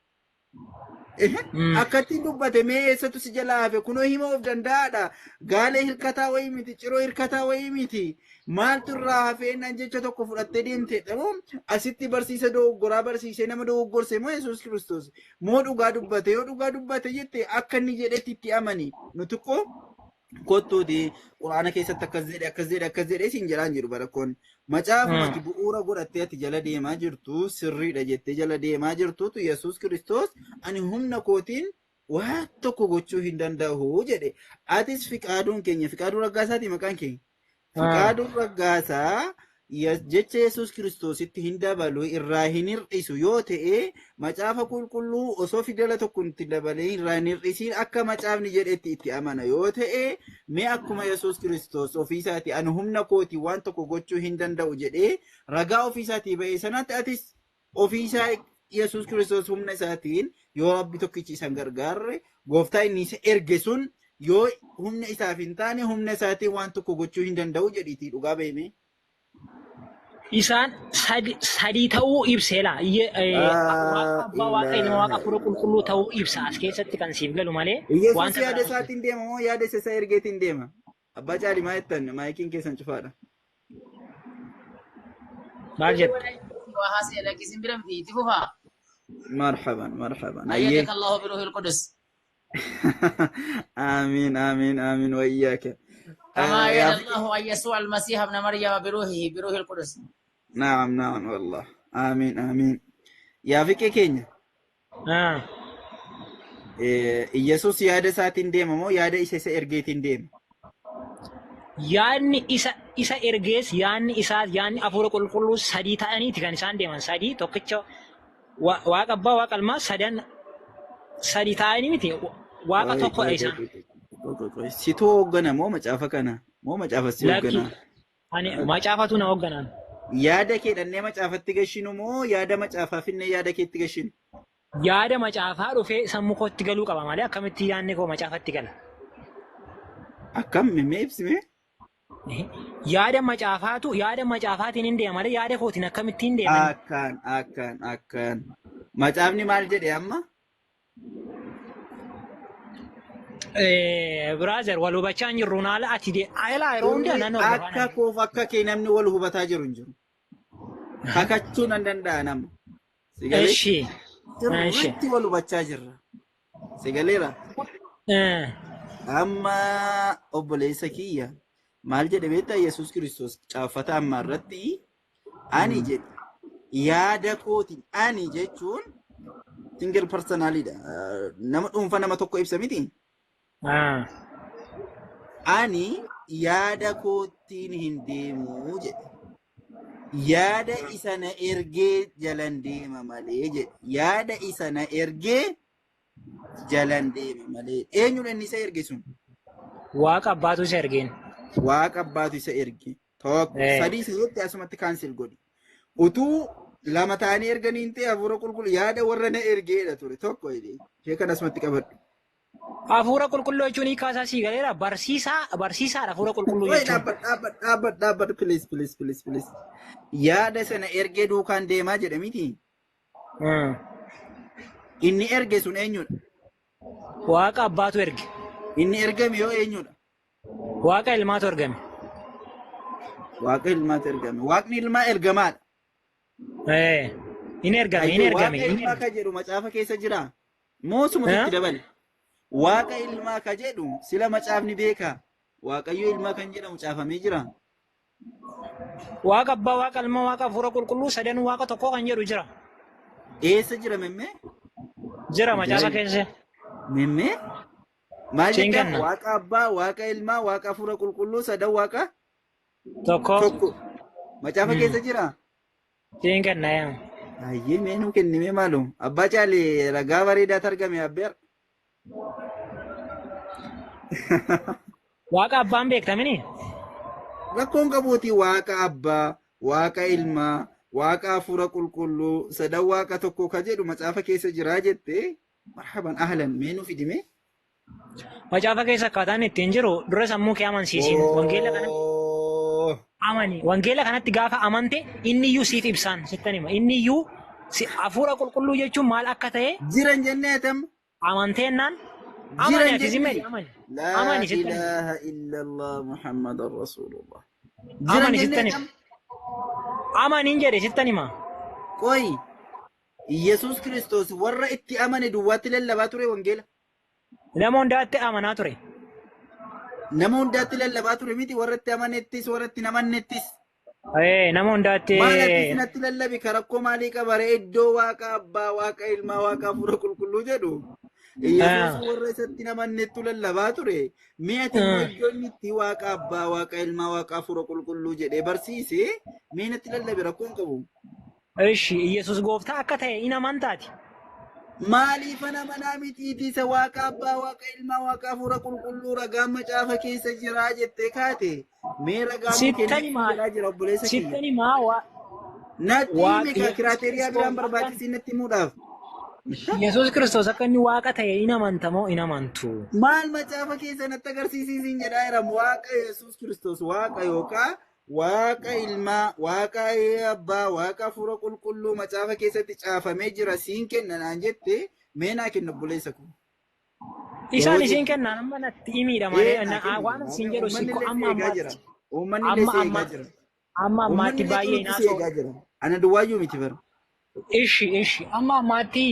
Akkattiin dubbate mee eessatu si jalaa hafe kunoo hima of danda'aadha. Gaalee hirkataa wayii miti ciroo hirkataa wayii miti. Maaltu irraa hafeennan jecha tokko fudhattee deemte dhamoo asitti barsiisa dogoggoraa barsiisee nama dogoggorse moo Yesuus Kiristoos moo dhugaa dubbate yoo dhugaa dubbate jette akka inni jedhetti itti amani nuti koo kottuuti quraana keessatti akkas jedhe siin jedhaan jiru barakkoon macaafumatti bu'uura godhattee ati jala deemaa jirtu sirriidha jettee jala deemaa jirtutu Yesuus Kiristoos ani humna kootiin waan tokko gochuu hin danda'u jedhe atis fiqaaduun keenya fiqaaduu raggaasaati maqaan keenya. Fiqaaduun raggaasaa jecha Yesuus Kiristoositti hin dabalu irraa hin hir'isu yoo ta'e macaafa qulqulluu osoo fidala tokko itti dabalee irraa hin hir'isiin akka macaafni jedhetti itti amana yoo ta'e mee akkuma Yesuus Kiristoos ofiisaatii ani humna kootii waan tokko gochuu hin danda'u jedhee ragaa ofiisaatii ba'ee sanaatti atis ofiisaa Yesuus Kiristoos humna isaatiin yoo rabbi tokkichi isan gargaarre gooftaa inni isa erge sun yoo humna isaaf hin taane humna isaatiin waan tokko gochuu hin danda'u jedhiitii dhugaa beeme. Isaan sadii ta'uu ibseela. Abbaa waaqa ilma waaqa hafuura qulqulluu ta'uu ibsa as keessatti kan siif galu malee. Yesuus yaada isaatiin deema moo yaada isa ergeetiin deema? Abbaa caalii maa jettan maayikiin keessan cufaadha. Maal jette? Marhaban. أيدك الله بروح القدس. آمين وإياك. كما يا أيد فكي الله أن يسوع المسيح ابن مريم بروح القدس. نعم نعم والله آمين آمين يا فكي كينيا Yesus yaada isaatiin deema moo yaada isa ergeetiin deema? Yaadni isa ergees yaadni isaa yaadni hafuura qulqulluu sadii ta'aniiti kan isaan deeman sadii tokkicha waaqa abbaa waaqa ilmaa sadan sadii ta'anii miti waaqa tokkodha isaan. Situ hooggana moo macaafa kana moo macaafa si Lakki hooggana? ani macaafatu na hoogganaan. Yaada kee dhannee macaafatti gashinu moo yaada macaafaa finnee yaada keetti gashinu? Yaada macaafaa dhufee sammuu kootti galuu qaba malee akkamitti yaadni koo macaafatti gala? Akkam mee ibsime? Yaada macaafaatiin hin deema malee yaada kootiin akkamittiin deema? Akkaan. Macaafni maal jedhe amma? Brother wal hubachaa hin jirru naala ati de ayla yeroo hundaa naannoo Akka koof akka kee namni wal hubataa jiru hin jiru. Kakachuu nan danda'a nama. Sigalee? Eshi. Sirriitti wal hubachaa jirra. Sigaleera? Amma obboleessa kiyya maal jedhe beektaa Yesuus Kiristoos caaffata ammaa irratti ani jedhe yaada kootiin ani jechuun single personalidha. Nama dhuunfa nama tokko ibsa miti. Ani yaada kootiin hin deemu jedhe. Yaada isa na ergee jalan deema malee jedhe. Yaada isa na ergee jalan deema malee. Eenyudha inni isa erge sun? Waaqa abbaatu isa ergeen. Waaqa abbaatu isa erge. Tokko sadii isatti asumatti kaansel godhi. Utuu lama ta'anii erganiin ta'e hafuura qulqulluu yaada warra na ergeedha ture tokko ishee kan asumatti qabadhu. Hafuura qulqulluu jechuun hiikaasaa sii galeera barsiisaadha hafuura qulqulluu jechuun. Dhaabbadhu please. Yaada sana ergee duukaan deemaa jedhe miti. Inni erge sun eenyudha? Waaqa abbaatu erge. Inni ergame yoo eenyudha? Waaqa ilmaatu ergame. Waaqa ilmaatu ergame. Waaqni ilmaa ergamaadha. Inni ergame. Waaqa ilmaa ka jedhu macaafa keessa jira. Moosuma itti dabale. Waaqa ilmaa ka jedhu sila macaafni beeka. Waaqayyo ilmaa kan jedhamu caafamee jira. Waaqa abbaa, waaqa ilmaa, waaqa hafuura qulqulluu sadan waaqa tokko kan jedhu jira. Eessa jira memmee? Jira macaafa keessa. Memmee? Maal jedhaa? Waaqa abbaa, waaqa ilmaa, waaqa hafuura qulqulluu sadan waaqa tokko. Macaafa keessa jira? Siin kenna yaa. Ayyee meenuu kennimee maaloo? Abbaa caalee ragaa bareedaatu argame abbeer. Waaqa abbaan beektamini? Rakkoon qabuuti waaqa abbaa, waaqa ilmaa, waaqa hafuura qulqulluu sadan waaqa tokko ka jedhu macaafa keessa jira jettee marhaban ahlan meenuu fidime? Macaafa keessa akkaataan ittiin jiru dura sammuu kee amansiisin wangeela kanatti amani. Wangeela kanatti gaafa amante inni iyyuu siif ibsaan sittan hima. Inni iyyuu hafuura qulqulluu jechuun maal akka ta'e jiran jennee tam amanteennaan amani ati zimmeedhi amani. لا إله إلا الله محمد رسول الله amani sittan hima. Amaniin jedhe sittan hima. Qoy Yesuus Kiristoos warra itti amane duwwaatti lallabaa ture wangeela. Nama hundaatti amanaa ture. Nama hundaatti lallabaa ture miti warra itti amanettis warra itti namannettis. Nama hundaatti. Maal ati sinatti lallabi karakkoo maalii qabaree iddoo waaqa abbaa, waaqa ilmaa, waaqa hafuura qulqulluu jedhu. Yesuus warra isatti namannettu lallabaa ture. Mee ati iddoo inni itti waaqa abbaa, waaqa ilmaa, waaqa hafuura qulqulluu jedhee barsiise mee natti lallabi rakkoon qabu. Ishi Yesuus gooftaa akka ta'e in amantaati. Maaliif amanaa mitiiti isa waaqa abbaa, waaqa ilmaa, waaqa hafuura qulqulluu ragaan macaafa keessa jira jettee kaate mee ragaan keessa jira obboleessa kiyya. Sittani maa natti meeqa kiraateriyaa biraan barbaachisiin natti himuudhaaf. Yesuus Kiristoos akka inni waaqa ta'e in amantamoo in amantu. Maal macaafa keessa natti agarsiisiin jedhaa jiramu waaqa Yesuus Kiristoos waaqa yookaan waaqa ilmaa, waaqa abbaa, waaqa hafuura qulqulluu macaafa keessatti caafamee jira siin kenna naan jette mee naa kenna obboleessa koo. Isaan isiin kennaan amma natti himiidha malee waan siin jedhu sikko amma ammaatti baay'ee naasoo. Ana duwwaayyuu miti bara. ishi. Amma ammaatti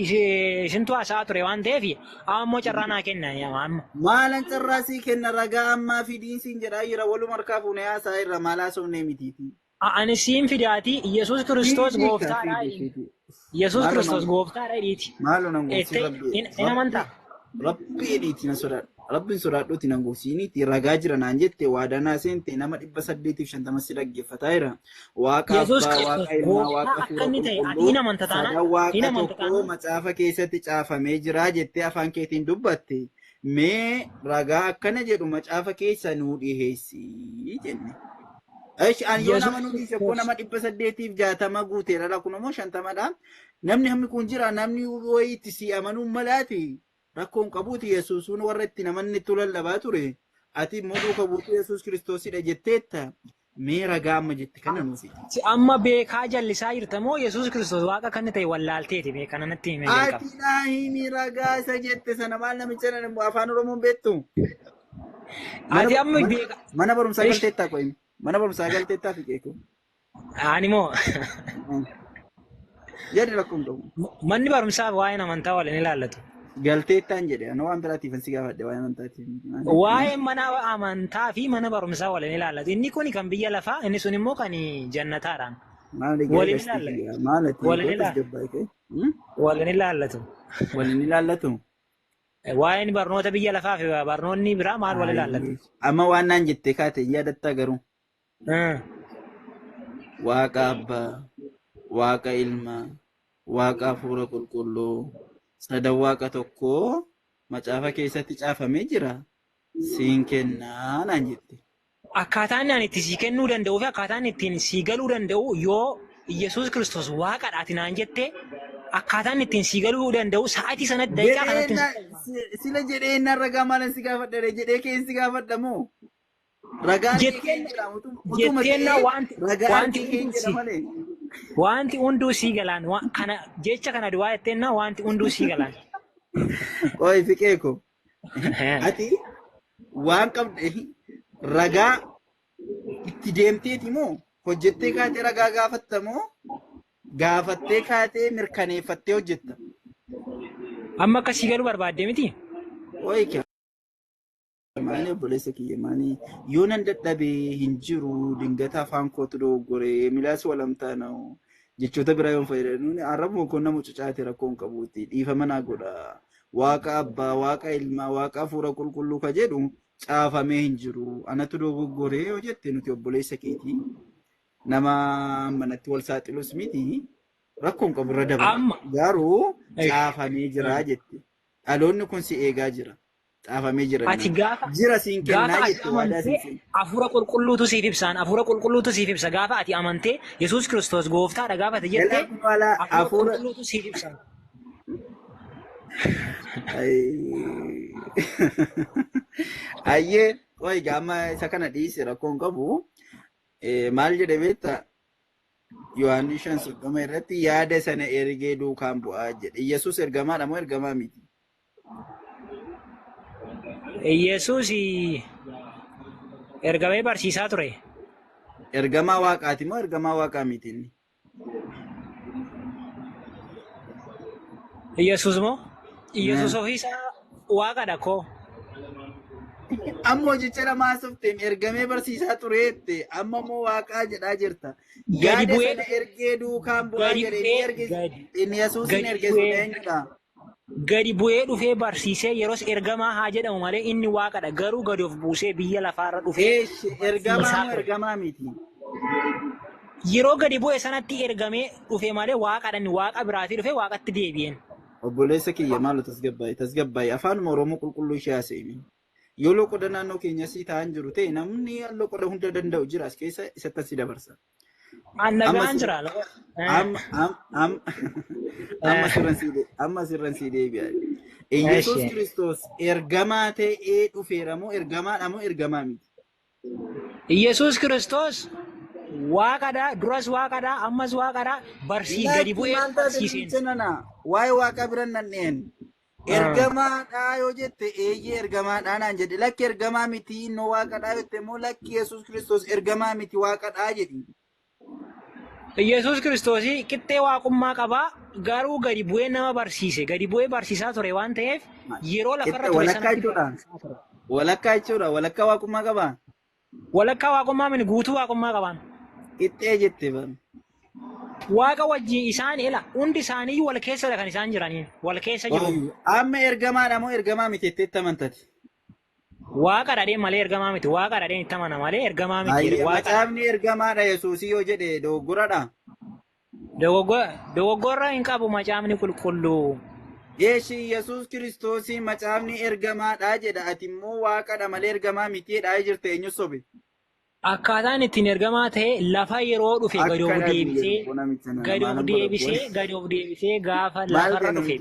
isintu haasaa ture waan ta'eef ammoo carraa naa kenna amma. Maalan carraasii kenna ragaa ammaa fidiinsiin jedhaa jira waluma harkaa fuunee haasaa irra maalaa somnee mitiiti. Ani siin fidaati Yesuus Kiristoos gooftaadha. Yesuus Kiristoos gooftaadha dhiiti. Maaloo nan goosii rabbi. In amantaa? Rabbi dhiiti na sodaadha. Rabbiin sodaadhuuti nan goosiiniiti ragaa jira naan jette waadanaa seente nama 850 si dhaggeeffataa jira. Waaqa abbaa waaqa ilmaa waaqa fuura qulqulluu sadan waaqa tokkoo macaafa keessatti caafamee jira jettee afaan keetiin dubbatte. Mee ragaa akkana jedhu macaafa keessa nuu dhiheessi jenne. Ani yoo nama nuti sekkoo nama 860 guuteera kun immoo 50dha. Namni hammi kun jira namni wayiitti si amanuu malaati. Rakkoon qabuuti Yesuusuun warra itti namanni itti lallabaa ture. Ati immoo duuka buutuu Yesuus Kiristoosidha jetteetta. Mee ragaa amma jette kana nuufi. Amma beekaa jallisaa jirta moo Yesuus Kiristoos waaqa kan ta'e wallaalteeti beekaa natti himee beekaa. Ati naahimi ragaa isa jette sana maal namicha afaan Oromoon beektu? Ati amma beekaa. Mana barumsaa galteettaa qo'imi. Mana barumsaa galteettaa fi keeku. Ani moo. Jedhi rakkoon qabu. Manni barumsaa waa'ee amantaa waliin ilaallatu. Galteettaan jedhe ana waan biraatiif si gaafadhe waa'ee amantaatiif. Waa'ee mana amantaa fi mana barumsaa waliin ilaallatu. Inni kun kan biyya lafaa inni sun immoo kan jannataadhaan. Waliin ilaallatu. Waliin ilaallatu. Waliin ilaallatu. Waa'een barnoota biyya lafaa fi barnoonni biraa maal waliin ilaallatu? Amma waan naan jettee kaate yaadatta garuu. Waaqa abbaa, waaqa ilmaa, waaqa hafuura qulqulluu. Sadan waaqa tokko macaafa keessatti caafamee jira. Siin kennaa naan jette. Akkaataan ani itti sii kennuu danda'uu fi akkaataan ittiin sii galuu danda'u yoo Yesuus Kiristoos waaqadhaati naan jette akkaataan ittiin sii galuu danda'u sa'aatii sanatti daqiiqaa kanatti. Sila jedhee inni ragaa maalan si gaafadha jedhee keen si gaafadha moo? Ragaan jetteenna wanti hunduu sii galaan kana jecha kana duwwaa jetteenna wanti hunduu sii galaan. Qoy fiqee ko. Ati waan qabde ragaa itti deemteeti moo hojjettee kaatee ragaa gaafatta moo gaafattee kaatee mirkaneeffattee hojjetta? Amma akka sii galuu barbaadde miti? Qoy maani obboleessa kiyya maani yoo nan dadhabee hin jiru dingata afaan kootu dogoggoree milaas walamtaa na'u jechoota biraa yoo fayyadamuun arrabuma kun nama cucaate rakkoon qabuuti dhiifama naa godha waaqa abbaa waaqa ilmaa waaqa hafuura qulqulluu ka jedhu caafamee hin jiru anatu dogoggoree yoo jette nuti obboleessa keeti nama manatti wal saaxilus miti rakkoon qabu irra dabala garuu caafamee jira jette dhaloonni kun si eegaa jira. Caafamee jira. Ati gaafa jira siin kennaa jette waadaa siin. Hafuura qulqulluutu siif ibsaan hafuura qulqulluutu siif ibsa gaafa ati amantee Yesuus Kiristoos gooftaadha gaafa ati jettee hafuura qulqulluutu siif ibsaan. Ayyee qoy gaama isa kana dhiise rakkoon qabu maal jedhe beektaa Yohaannis 5:30 irratti yaada sana ergee duukaan bu'aa jedhe Yesuus ergamaadha moo ergamaa miti? Yesuus ergamee barsiisaa ture. Ergamaa waaqaati moo ergamaa waaqaa miti inni? Yesuus moo? Yesuus ofiisaa waaqadha koo. Ammoo jecha namaa softeen ergamee barsiisaa tureette amma moo waaqaa jedhaa jirta. Yaada sana ergee duukaan bu'aa jedhe inni Yesuusin ergeessu eenyudha? Gadi bu'ee dhufee barsiisee yeroos ergamaa haa jedhamu malee inni waaqadha garuu gadi of buusee biyya lafaarra dhufee. Ergamaa miti. Yeroo gadi bu'e sanatti ergamee dhufee malee waaqadha inni waaqa biraatii dhufee waaqatti deebi'een. Obboleessa kiyya maal tasgabbaa'e afaan Oromoo qulqulluu ishee haasa'e. Yoo loqoda naannoo keenya sii ta'an jiru ta'e namni loqoda hunda danda'u jira as keessa isatti si dabarsa. Annagaan jira. Amma sirran sii deebi'a. Yesuus Kiristoos ergamaa ta'ee dhufeera moo ergamaadha moo ergamaa miti? Yesuus Kiristoos waaqadha duras waaqadha ammas waaqadha gadi bu'ee barsiiseen. Waa'ee waaqa biran nan dhiyeen. Ergamaadha yoo jette eeyyee ergamaadha naan jedhe lakki ergamaa miti innoo waaqadha jette moo lakki Yesuus Kiristoos ergamaa miti waaqadha jedhi. Yesuus Kiristoos qixxee waaqummaa qabaa garuu gadi bu'ee nama barsiise gadi bu'ee barsiisaa ture waan ta'eef yeroo lafarra ture walakkaa sanatti jechuudha. barsiisaa ture. Walakkaa jechuudha. Walakkaa waaqummaa qabaa. Walakkaa waaqummaa mini guutuu waaqummaa qabaan. Qixxee jette bara. Waaqa wajjin isaan ila hundi isaanii wal keessadha kan isaan jiraniin wal keessa jiru. Amma ergamaadha moo ergamaa miti jettee amantati? Waaqa dhadheen malee ergamaa miti waaqa dhadheen itti amana malee ergamaa miti waaqa. Macaafni ergamaadha Yesuusii yoo jedhe dogoggoradha. Dogoggorra hin qabu macaafni qulqulluu. Yeshi Yesuus Kiristoosii macaafni ergamaadha jedha ati immoo waaqadha malee ergamaa mitiidha jirte eenyu sobe? Akkaataan ittiin ergamaa ta'e lafa yeroo dhufe gadi of deebisee gaafa lafarra dhufe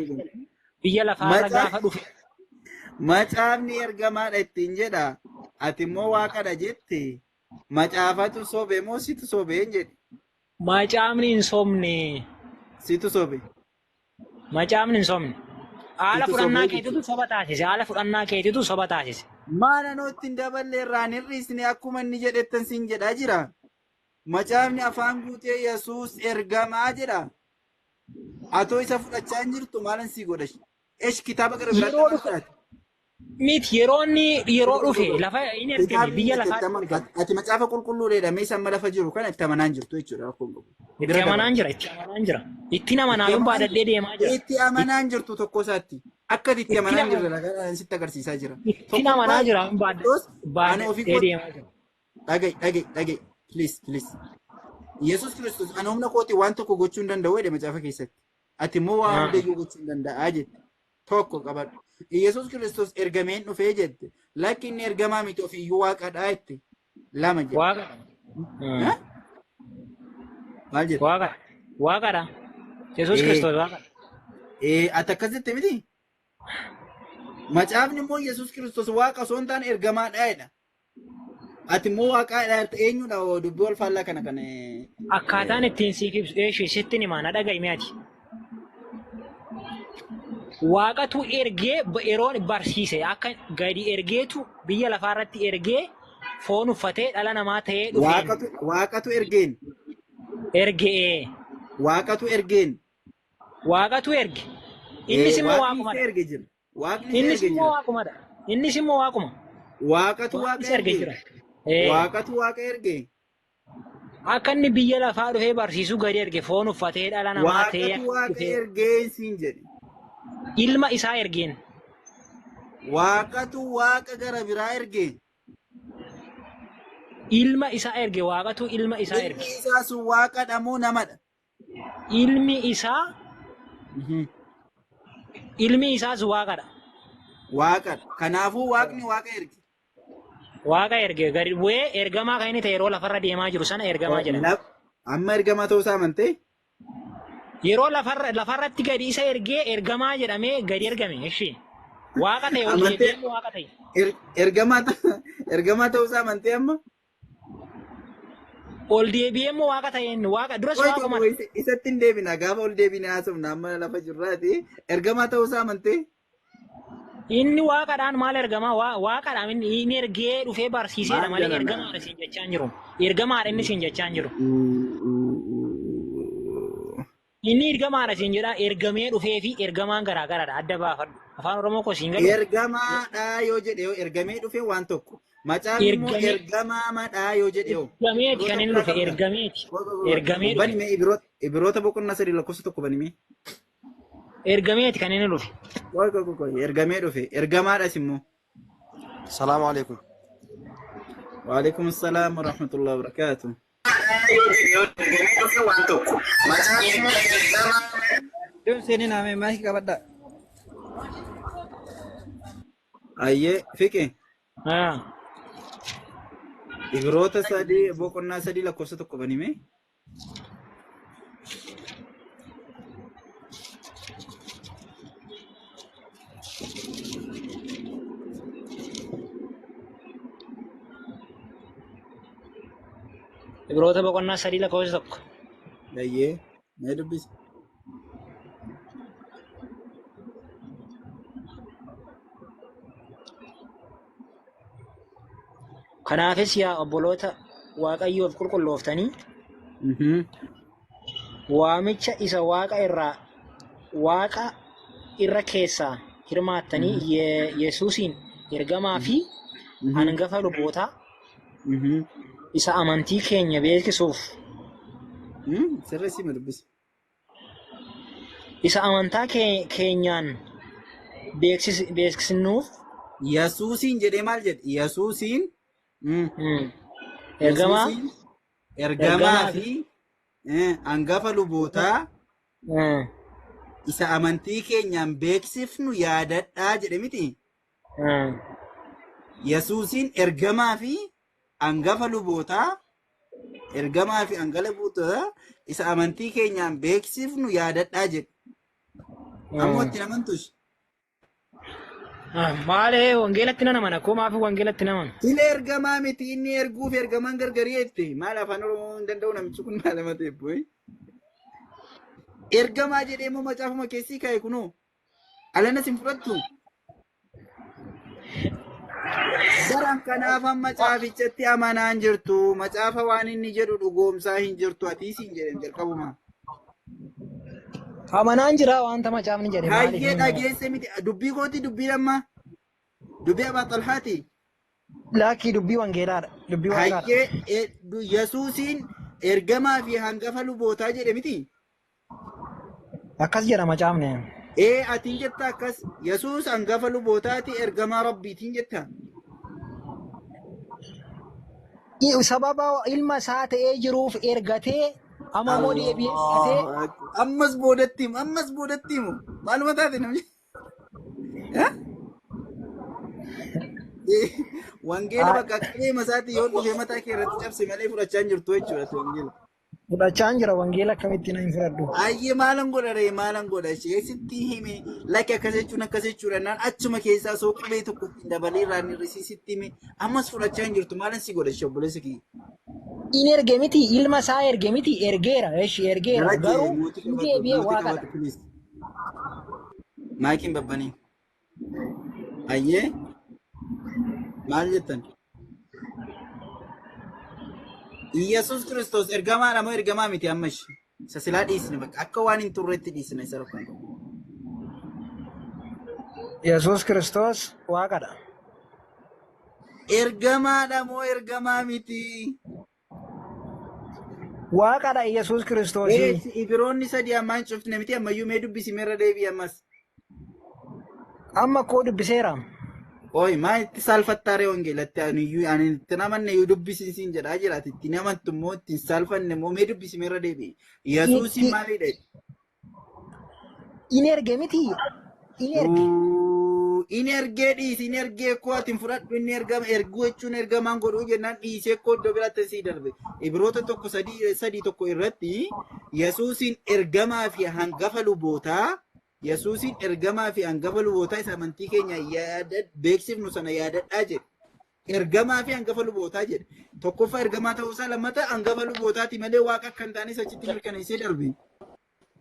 biyya lafarra gaafa dhufe. Macaafni ergamaadha ittiin jedha ati immoo waaqadha jette macaafatu sobe moo situ sobe hin jedhe? Macaafni hin sobne. Situ sobe. Macaafni hin sobne. Haala fudhannaa keetitu soba taasise. Haala fudhannaa keetitu soba taasise. Maana nootti hin daballe irraan hir'isne akkuma inni jedhettan siin jedhaa jira. Macaafni afaan guutee Yesuus ergamaa jedha. Atoo isa fudhachaa hin jirtu maalan sii godha? Esh kitaaba gara biraatti miti yeroo dhufe lafa hin ergame biyya lafaa. Ati macaafa qulqulluudha mee isa amma lafa jiru kana itti amanaan jirtu jechuudha. Itti amanaan jira. Itti amanaa yoo baadadhee deemaa jira. Itti amanaan jirtu tokko isaatti. Akka itti amanaan jirre lagaan sitti agarsiisaa jira. Itti amanaa jira baadadhee deemaa jira. Dhaga'i. Please. Yesuus Kiristoos ani humna kooti waan tokko gochuu hin danda'u jedhe macaafa keessatti. Ati immoo waan hundayyuu gochuu hin danda'aa jette. Tokko qabadhu. Yesuus Kiristoos ergameen dhufee jette. Lakki inni ergamaa miti ofiiyyuu waaqadhaa jette. Lama jette. Waaqadha. Maal jette? Waaqadha. Yesuus Kiristoos waaqadha. Ati akkas jette miti? Macaafni immoo Yesuus Kiristoos waaqa osoo hin taane ergamaadha jedha. Ati immoo waaqaadha eenyudha dubbii wal faallaa kana kan. Akkaataan ittiin siif ibsu sitti himaa na dhaga'i ati. Waaqatu ergee yeroon barsiise akka gadi ergeetu biyya lafaarratti ergee foon uffatee dhala namaa ta'ee dhufe. Waaqatu ergeen. Ergee. Waaqatu ergeen. Waaqatu erge. Innis immoo waaqumadha. Innis immoo waaquma. Waaqatu waaqa erge. Waaqatu waaqa erge. Akka inni biyya lafaa dhufee barsiisuu gadi erge foon uffatee dhala namaa ta'ee. Waaqatu waaqa ergeen siin jedhe. Ilma isaa ergeen. Waaqatu waaqa gara biraa ergeen. Ilma isaa erge waaqatu ilma isaa erge. Ilmi isaa sun waaqadha moo namadha? Ilmi isaas waaqadha. Waaqadha. Kanaafuu waaqni waaqa erge. Waaqa erge gadi bu'ee ergamaa kan inni ta'e yeroo lafarra deemaa jiru sana ergamaa jedhama. Amma ergamaa ta'uu isaa amantee? Yeroo lafarratti gadi isa ergee ergamaa jedhamee gadi ergame ishee. Waaqa ta'e ol deebi'ee waaqa ta'e. Ergamaa ta'uu isaa amantee amma? Ol deebi'ee immoo waaqa ta'e waaqa duras waaquma. Isatti hin deebina gaafa ol deebine haasofna amma lafa jirraati. Ergamaa ta'uu isaa amantee? Inni waaqadhaan maal ergamaa waaqadhaan inni ergee dhufee barsiiseedha malee ergamaadha siin jechaa hin jiru. Ergamaadha inni siin jechaa hin jiru. Inni ergamaadha siin jedha ergamee dhufee fi ergamaan garaagaraadha adda baafadhu. Afaan Oromoo koo siin galu. Ergamaadha yoo jedhe yoo ergamee dhufee waan tokko. Macaafni immoo ergamaadha yoo jedhe yoo. Ergameeti kan inni dhufe ergameeti. Ergamee dhufe. Banime ibiroota boqonnaa sadii lakkoofsa tokko banime. Ergameeti kan inni dhufe. Ergamee dhufe. Ergamaadhas immoo. Salaamu alaikum. Wa alaikum salaam wa rahmatullahi wa barakatuh. Seni name mahi kabadda. Ayyee fiqe. Haa. Ibiroota sadii boqonnaa sadii lakkoofsa tokko banime. Ibiroota boqonnaa sadii lakkoofsa tokko. Ayyee mee dubbisi. Kanaafis yaa obboloota Waaqayyoof qulqullooftanii waamicha isa waaqa irra keessaa hirmaattanii Yesuusiin ergamaa fi hangafa lubootaa isa amantii keenya beeksisuuf sirreessi madubbisu. isa amantaa keenyaan beeksisnuuf Yesuusiin jedhee maal jedhe? Yesuusiin ergamaa fi hangafa lubootaa isa amantii keenyaan beeksifnu yaadadhaa jedhe miti. Yesuusiin ergamaa fi hangafa lubootaa isa amantii keenyaan beeksifnu yaadadhaa jedhe. Ammoo itti namantus. Maalee wangeelatti nan amana koo maafi wangeelatti nan amana. Inni ergamaa miti inni erguuf ergamaan gargarii jette maal afaan oromoo hin danda'u namichi kun maal nama ta'e bu'e. Ergamaa jedhee immoo macaafuma keessii kaa'e kunoo alanas hin fudhattu. Saraan kanaaf macaafichatti amanaan jirtu macaafa waan inni jedhu dhugoomsaa hin jirtu atiis hin jedhan jalqabuma. Amanaan jira wanta macaafni jedhe maaliif? Hayyee dhageesse miti dubbii kooti dubbii lamma dubbii Abaa Xalhaati. Laakii dubbii wangeelaadha. Dubbii waaqaadha. Hayyee Yesuusiin ergamaa fi hangafa lubootaa jedhe miti. Akkas jedha macaafni. Atiin jetta akkas Yesuus hangafa lubootaati ergamaa rabbiitiin jetta. Sababa ilma isaa ta'ee jiruuf ergatee amma immoo deebi'ee ergatee ammas boodatti himu maaluma taate namni. Wangeela bakka qabeema isaati yoo dhufee mataa kee irratti cabse malee fudhachaa hin jirtu jechuudha wangeela. Fudhachaa hin jira wangeela akkamitti na hin fudhadhu. Ayyee maalan godha ree maalan godha ishee sitti hime lakki akkas jechuudha naan achuma keessaa soo qubee tokko ittiin dabalee irraan hir'isii sitti hime ammas fudhachaa hin jirtu maalan si godha ishee obboleessa kiyya. In erge miti ilma isaa erge miti ergeera garuu deebi'ee waaqadha. Maakiin babbanii. Ayyee maal jettan? Yesuus Kiristoos ergamaadha moo ergamaa miti ammash? Isa silaa dhiisne bakka akka waan hin turreetti dhiisne isa rakkoon. Yesuus Kiristoos waaqadha. Ergamaadha moo ergamaa miti? Waaqadha Yesuus Kiristoos. Ibiroonni sadii ammaa hin cufne miti ammayyuu mee dubbisimeerra deebii ammas. Amma koo dubbiseera. Oi maa itti saalfattaaree wangeelatti ani itti namanne yoo dubbisiisiin jedhaa jiraati itti namantu immoo itti saalfanne immoo mee dubbisimeerra deebii. Yesuusiin maalidha? In erge miti. In ergee dhiisi in ergee koo ati fudhadhu inni erguu jechuun ergamaan godhuu jennaan dhiisee koo iddoo biraatti sii darbe. Ibroota tokko sadii tokko irratti Yesuusiin ergamaa fi hangafa lubootaa Yesuusiin ergamaa fi hangafa lubootaa isa amantii keenya beeksifnu sana yaadadhaa jedhe. Ergamaa fi hangafa lubootaa jedhe. Tokkoffaa ergamaa ta'uusaa lammataa hangafa lubootaati malee waaqa akka hin taanes achitti mirkaneessee darbe.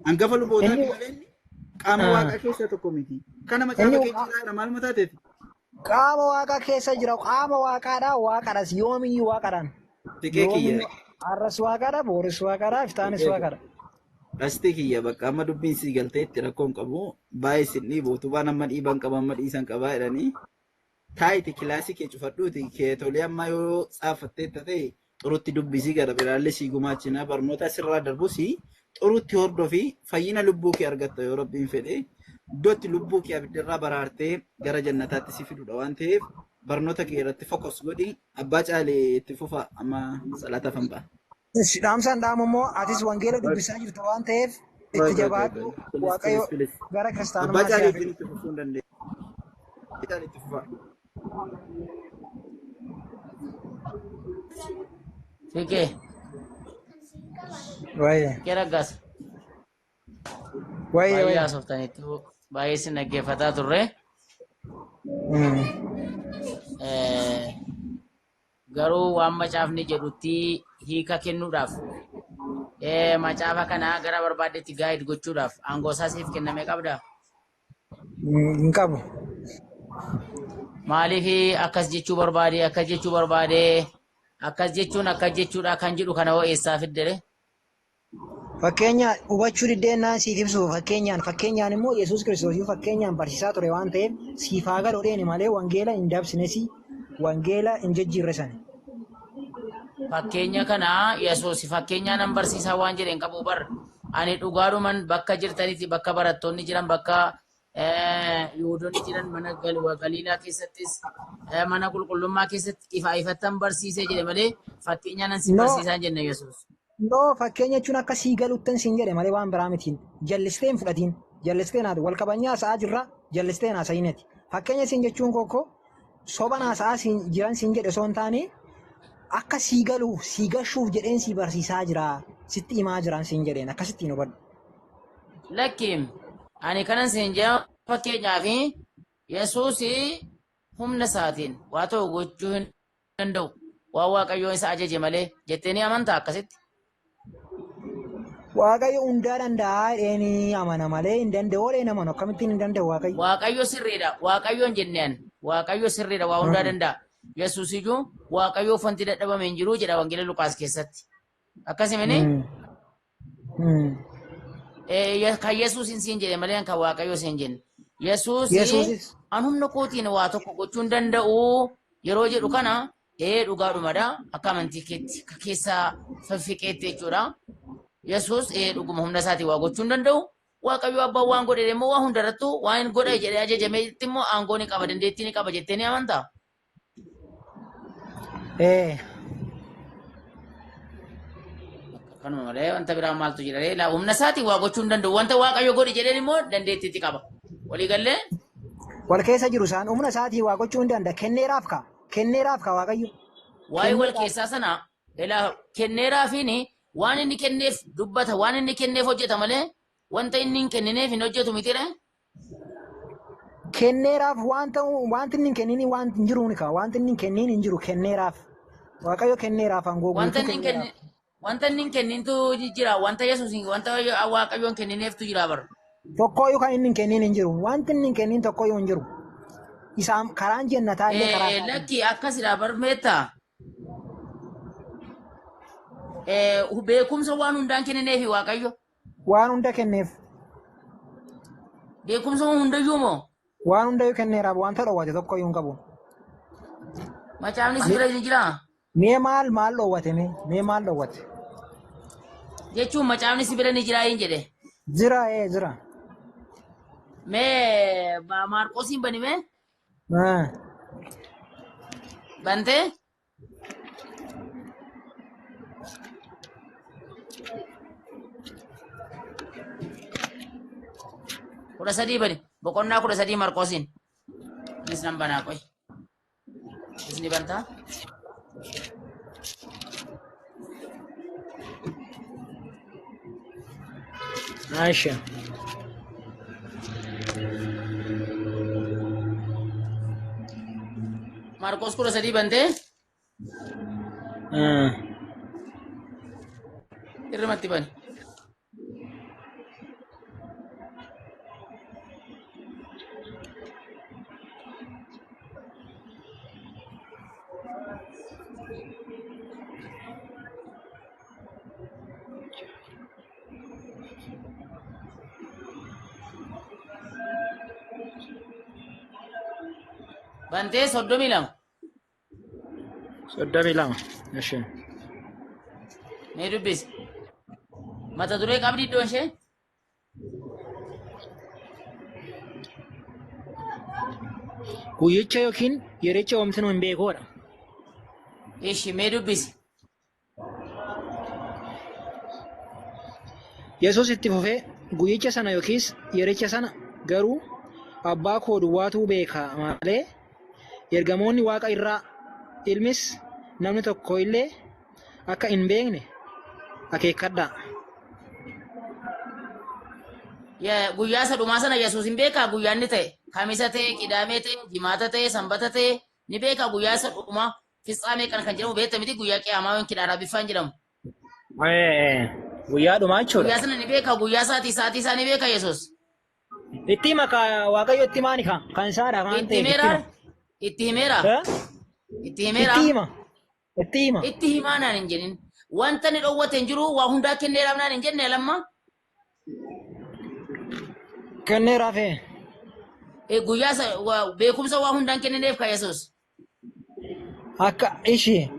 Hangafa lubootaati malee qaama waaqa keessa tokko miti. Kana macaafa keessa jira maal mataa ta'eeti? Qaama waaqa keessa jira qaama waaqaadhaa waaqadhas yoomiyyuu waaqadhaan. Tiqee kiyya. Arras waaqadha booris waaqadha iftaanis waaqadha. Rastii kiyya bakka amma dubbiin sii galtee itti rakkoon qabu baay'ee sin dhiibu utubaan amma dhiiban qaba amma dhiisan qabaa jedhanii taayiti kilaasii kee cufadhuuti kee tolee amma yoo xaafattee ta'e xurutti dubbisii gara biraallee sii gumaachinaa barnoota asirraa darbus xurutti hordofii fayyina lubbuu kee argatta yoo rabbiin fedhe iddootti lubbuu kee abiddarraa baraartee gara jannataatti si fidudha waan ta'eef barnoota kee irratti fokus godhi abbaa caalee itti fufa amma salaata fanbaa. Dhaamsaan dhaamu immoo atis wangeela dubbisaa jirtu waan ta'eef itti jabaadhu waaqayyo gara kiristaanummaa si haa itti fufuu hin dandeessu. Fikee. Waayee. Kera gas. Baay'ee haasoftanitti baay'ee si dhaggeeffataa turre. Garuu waan macaafni jedhutti hiika kennuudhaaf macaafa kana gara barbaadetti gaayid gochuudhaaf aangoo isaa siif kennamee qabdaa? Hin qabu. Maaliif akkas jechuu barbaade akkas jechuudha kan jedhu kana hoo eessaa fiddere? Fakkeenya hubachuu diddeenyaa siif ibsu fakkeenyaan immoo Yesuus Kiristoos fakkeenyaan barsiisaa ture waan ta'eef siif haa galuudhaan malee wangeela hin dabsines wangeela hin jijjiirresan. Fakkeenya kana Yesuus fakkeenyaa nan barsiisaa waan jedheen qabu bar ani dhugaadhuman bakka jirtanitti bakka barattoonni jiran bakka Yihuudoonni jiran mana Galiilaa keessattis mana qulqullummaa keessatti ifattan barsiisee jedhe malee fakkeenyaa nan si barsiisaa hin jenne Yesuus. No, fakkeenya jechuun akka sii galuuttan siin jedhe malee waan biraa mitiin. Jallistee hin fudhatiin. Jallistee naati. Wal qabannyaa sa'aa jirra. Jallistee naa sa'inati. Fakkeenya siin jechuun kokko soba naa sa'aa jiran siin jedhe osoo hin taane akka sii galuuf sii gashuuf jedheen sii barsiisaa jira. Sitti himaa jiran siin jedheen akkasitti hin hubadhu. Lakkiin ani kanan siin jedhu fakkeenyaaf Yesuus humna isaatiin waa ta'u gochuu hin danda'u. Waan Waaqayyoon isa ajaje malee jettee ni amantaa akkasitti. Waaqayyo hundaa danda'a jedhanii amana malee hin danda'u jedhee namanu akkamittiin hin danda'u Waaqayyo. Waaqayyo sirriidha. Waaqayyoon jenneen. Waaqayyo sirriidha waa hundaa danda'a. Yesuus iyyuu Waaqayyoof wanti dadhabame hin jiru jedha Wangeela Luqaas keessatti. Akkasumani kan Yesuus hin siin jedhe malee kan Waaqayyo siin jenne. Yesuus an humna kootiin waa tokko gochuu hin danda'u yeroo jedhu kana dhugaadhumadha akka amantii keetti keessaa faffiqeetti jechuudha. Yesuus dhuguma humna isaatii waa gochuu hin danda'u. Waaqayyo abbaan waan godhe immoo waa hundarrattu waan godhe jedhee ajajameetti immoo aangoo ni qaba dandeettii ni qaba jettee ni amantaa? Kanuma malee wanta biraa maaltu jira? Humna isaatii waa gochuu hin danda'u. Wanta Waaqayyo godhe jedheen immoo dandeettii qaba. Walii gallee? Wal keessa jiru isaan humna isaatii waa gochuu hin danda'a. Kenneeraaf ka Waaqayyo. Waa'ee wal keessaa sana kenneeraafiin waan inni kenneef dubbata waan inni kenneef hojjeta malee wanta inni hin kennineef hin hojjetu mitire. Kenneeraaf wanti inni hin kennini waan hin jiru nika wanti inni hin kennin hin jiru kenneeraaf Waaqayyo kenneeraaf aangoo guutuu wanta inni hin kennintu jira wanta Yesuus wanta Waaqayyoon kennineeftu jira bara. Tokkoyyuu kan inni hin kennin hin jiru wanti inni hin kennin tokkoyyuu hin jiru. Isaan karaan jennataa illee karaa lakki akkasidha barmeetta. Beekumsa waan hundaan kennineefi Waaqayyo. Waan hunda kenneef. Beekumsa hundayyuu moo? Waan hundayyuu kenneeraaf wanta dhoowwate tokkoyyuu hin qabu. Macaafni si bira jira? Mee maal dhoowwate mee maal dhoowwate? Jechuun macaafni si bira ni jira hin jedhe. Jira. Mee Maarqosiin bani mee? Bantee? Kudha sadii bani boqonnaa 13 Maarqosiin. Innis nan banaa qoy. Isni bantaa? Aisha. Maarqos 13 bantee? Irrumatti bani. Bantee 32. 32. Ishee. Mee dubbisi. Mata duree qabdi iddoon ishee? Guyyicha yookiin yericha oomishnu hin beekuudha. Ishi mee dubbisi. Yesuus itti fufee guyyicha sana yookiis yericha sana garuu abbaa koo duwwaatu beeka malee ergamoonni Waaqa irraa ilmis namni tokko illee akka hin beekne akeekkadhaa. Guyyaa sadhumaa sana Yesuus hin beekaa guyyaa inni ta'e kamisa ta'e qidaamee ta'e jimaata ta'e sanbata ta'e ni beekaa guyyaa sadhumaa fiixaamee kan jedhamu beekta miti guyyaa qiyaamaa yookiin kidhaadhaa biffaan jedhamu. Guyyaa dhumaa jechuudha. Guyyaa sana ni beekaa guyyaa sa'aatii isaa ni beekaa Yesuus. Itti maka Waaqayyo itti maani kan isaadha kan ta'e. Itti himeera. Itti himeera. Itti hima. Itti himaa naan hin jedhin. wanta ni dhowwate hin jiru waa hundaa kennee dhabnaan hin jenne lamma. Kennee raafee. Guyyaa beekumsa waa hundaan kennineef ka Yesuus. Akka ishee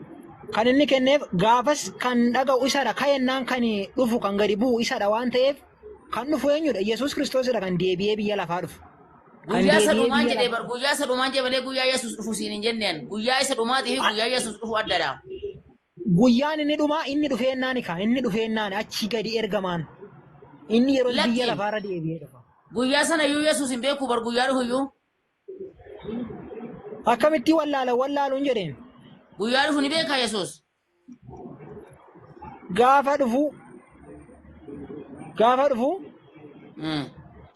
kan inni kenneef gaafas kan dhaga'u isadha kayennaan kan dhufu kan gadi bu'u isadha waan ta'eef kan dhufu eenyudha Yesuus Kiristoosidha kan deebi'ee biyya lafaa dhufu. Guyyaa isa dhumaan jedhee bar guyyaa isa dhumaan jedhee malee guyyaa Yesuus dhufu siin hin jenneen guyyaa isa dhumaatii fi guyyaa Yesuus dhufu addadha. Guyyaan inni dhumaa inni dhufeennaani ka inni dhufeennaani achi gadi ergamaan inni yeroo biyya lafaarra deebi'ee dhufa. Guyyaa sana iyyuu Yesuus hin beeku bar guyyaa dhufu iyyuu. Akkamitti wallaaluun jedheen. Guyyaa dhufu ni beeka Yesuus. Gaafa dhufu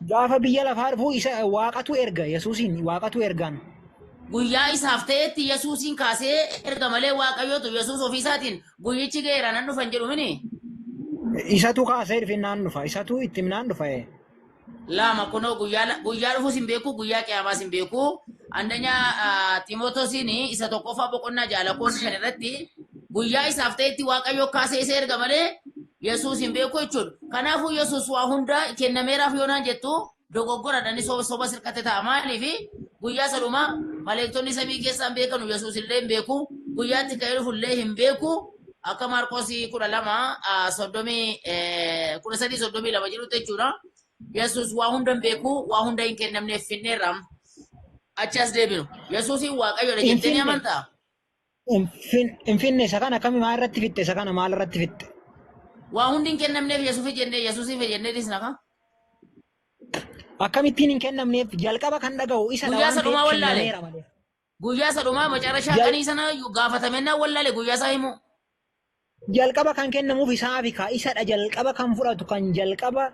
gaafa biyya lafaa dhufu isa waaqatu erga Yesuusin waaqatu ergaan. Guyyaa isaaf ta'etti Yesuusin kaasee erga malee Waaqayyootu Yesuus ofii isaatiin guyyichi ga'eera nan dhufan jedhu mini. Isatu kaasee dhufinnaan dhufa isatu itti himnaan dhufa. Lama kunoo guyyaa dhufuus hin beeku guyyaa qiyaamaas hin beeku. Andanya Timootosiin isa tokkoffaa boqonnaa jaalakoon shan irratti guyyaa isaaf ta'etti Waaqayyo kaasee isa erga malee Yesuus hin beeku jechuudha. Kanaafuu Yesuus waa hunda kennameeraaf yoonaan jettu dogoggoradhani soba sirkate ta'a maaliif guyyaa sadhumaa maleektonni samii keessaan beekanu Yesuus illee hin beeku guyyaatti ka'ee dhufu illee hin beeku akka Maarqos 12:13-32 jedhutti jechuudha. Yesuus waa hunda hin beeku waa hunda hin kennamneef finneerra achas deebinu Yesuusin Waaqayyoodha jettanii amantaa? Hin finne isa kana akkamii maal irratti fitte isa kana maal irratti fitte? Waa hundi hin kennamneef Yesuusiif jennee dhiisna ka? Akkamittiin hin kennamneef jalqaba kan dhaga'u isa guyyaa sadhumaa wallaale. Guyyaa sadhumaa macarashaa qanii sana gaafatamennaa wallaale guyyaa isaa himu. Jalqaba kan kennamuuf isaafi ka isadha jalqaba kan fudhatu kan jalqaba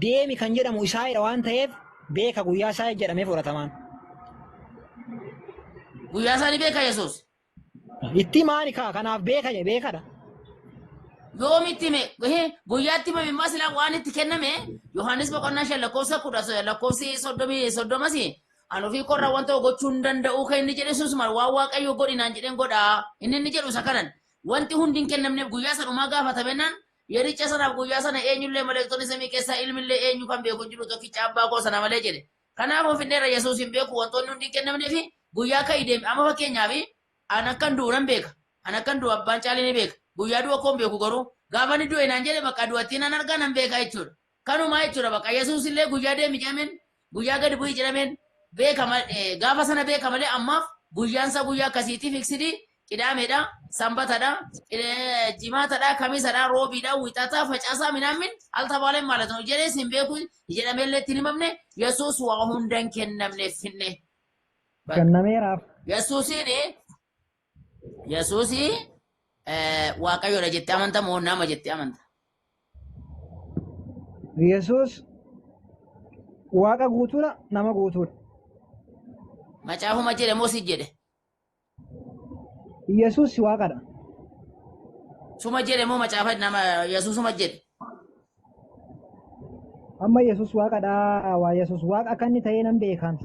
deemi kan jedhamu isaadha waan ta'eef beeka guyyaa isaa jedhamee fudhatamaan. Guyyaa isaa ni beeka Yesuus. Itti maani kaa kanaaf beekadha. Yoomitti guyyaatti mamimmaa silaa waan itti kenname Yohaannis boqonnaa 5 lakkoofsi 30 anuufii korra wanta gochuu hin danda'u kan inni jedhe susuma waan Waaqayyo godhinaan jedheen godhaa inni jedhu isa kanan wanti hundi hin kennamneef guyyaa sadhumaa gaafatamennaan yericha sanaaf guyyaa sana eenyullee maleektonni samii keessaa ilmillee eenyu kan beeku jiru tokkicha abbaa koo sana malee jedhe. Kanaafuu finneerra Yesuus hin beeku wantoonni hundi hin kennamneef guyyaa ka'ii deeme amma fakkeenyaaf an akkan du'u nan beeka an akkan du'u abbaan caalii ni beeka guyyaa du'a koon beeku garuu gaafa ni du'e naan jedhe bakka du'attiin nan argaa nan beeka jechuudha. Kanumaa jechuudha bakka Yesuus illee guyyaa deemi jedhameen guyyaa gadi bu'ii jedhameen beeka gaafa sana beeka malee ammaaf guyyaansa guyyaa akkasiitii fiksidii qidaameedha sanbatadha jimaatadha kamiisadha roobiidha wixataa facaasaa minaamin altabaaleen maalatanu jedhee sin beeku jedhameellee itti himamne Yesuus waa hunda hin kennamneef finne. Kennameeraaf. Yesuusii Waaqayyoodha jettee amanta moo nama jettee amanta? Yesuus Waaqa guutuudha nama guutuudha. Macaafuma jedhe moo si jedhe? Yesuus Waaqadha. Suma jedhe moo macaafa nama Yesuusuma jedhe? Amma Yesuus Waaqadha waa Yesuus Waaqa akka inni ta'ee nan beekan.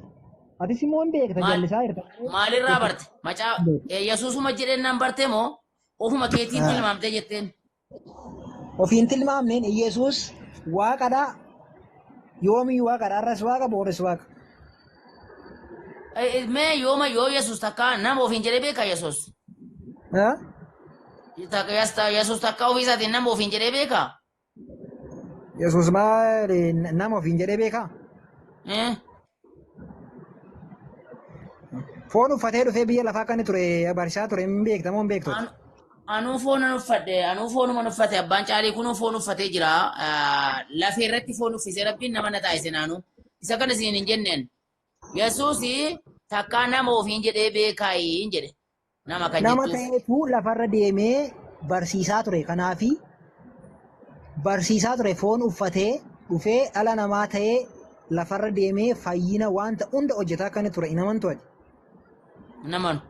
Atis immoo hin beekta jallisaa jirta. Maalirraa barte? Yesuusuma jedheen nan barte moo ofuma keetiin tilmaamtee jetteen? Ofiin tilmaamneen Yesuus Waaqadha. Yoomiyyuu Waaqadha arras Waaqa booris Waaqa. Mee yooma yoo Yesuus takka nama ofiin jedhee beeka Yesuus? Yesuus takka ofii isaatiin nama ofiin jedhee beeka? Yesuus maal nama ofiin jedhee beeka? Foon uffatee dhufee biyya lafaa kan ture barsiisaa ture hin beektamoo hin beektu? Anuu foon uffadhe anuu foonuma uffate abbaan caalii kunuu foon uffatee jira lafee irratti foon uffisee rabbiin nama na taasise naanu isa kana siin hin jenneen Yesuus takkaa nama ofiin jedhee beekaayi hin jedhe nama kan nama ta'eetu lafarra deemee barsiisaa ture kanaafi barsiisaa ture foon uffatee dhufee dhala namaa ta'ee lafarra deemee fayyina wanta hunda hojjetaa kan ture inaman ture. Naman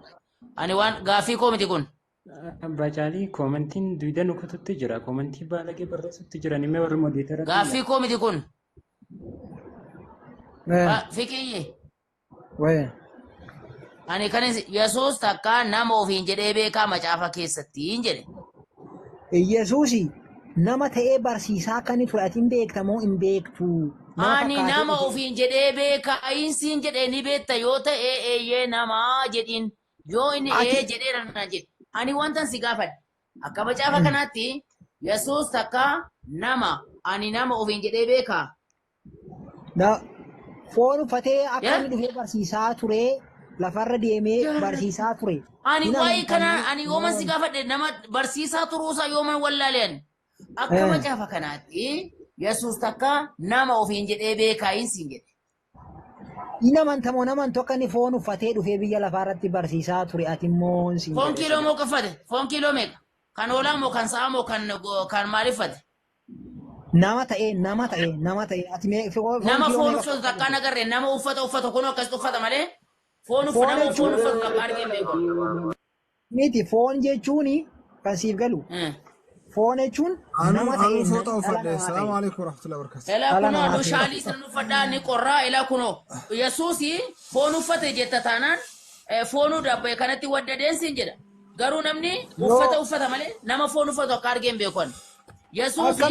ani waan gaaffii koo miti kun. Bacaalii koomentiin duwida nukututti jira koomentii baalagee barreessutti jiran immoo warri modeetara. Gaaffii koo miti kun. Fikiyye. Wayee. Ani kan Yesuus takka nama ofiin jedhee beekaa macaafa keessatti hin jedhe. Yesuusi nama ta'ee barsiisaa akka inni ture ati hin beektamoo hin beektu. Ani nama ofiin jedhee beeka ayinsiin jedhee ni beekta yoo ta'e eeyyee namaa jedhin yoo inni jedheera na jedhe. Ani wantan si gaafadhe akka macaafa kanaatti Yesuus takka nama ani nama ofiin jedhee beeka. Foon uffatee akka inni dhufee barsiisaa ture lafarra deemee barsiisaa ture. Ani waa'ee kana ani yooman si gaafadhe nama barsiisaa turuusaa yooman wallaaleen akka macaafa kanaatti Yesuus takka nama ofiin jedhee beekaa insiin jedhe. Inamantamoo naman tokko inni foon uffatee dhufee biyya lafaarratti barsiisaa ture ati immoo insiin jedhe. Foon kiiloo moo qaffate? Foon kiiloo meeqa? Kan hoolaa moo kan sa'a moo kan maaliffate? Nama ta'e ati nama foon uffatu takka nagarree nama uffata kun akkasitti uffata malee foon uffatu takka argee beeku. Miti foon jechuun kan siif galu. Foon jechuun nama ta'e foota uffadhe. Salaamu alaikum warahmatullahi wabarakatuh. Elaa kunoo aduu shaalii sana uffadhaa ni qorraa elaa kunoo Yesuusi foon uffate jetta taanaan foonuu dabbee kanatti wadda deensiin jedha. Garuu namni uffata malee nama foon uffatu akka argeen beekan. Yesuusi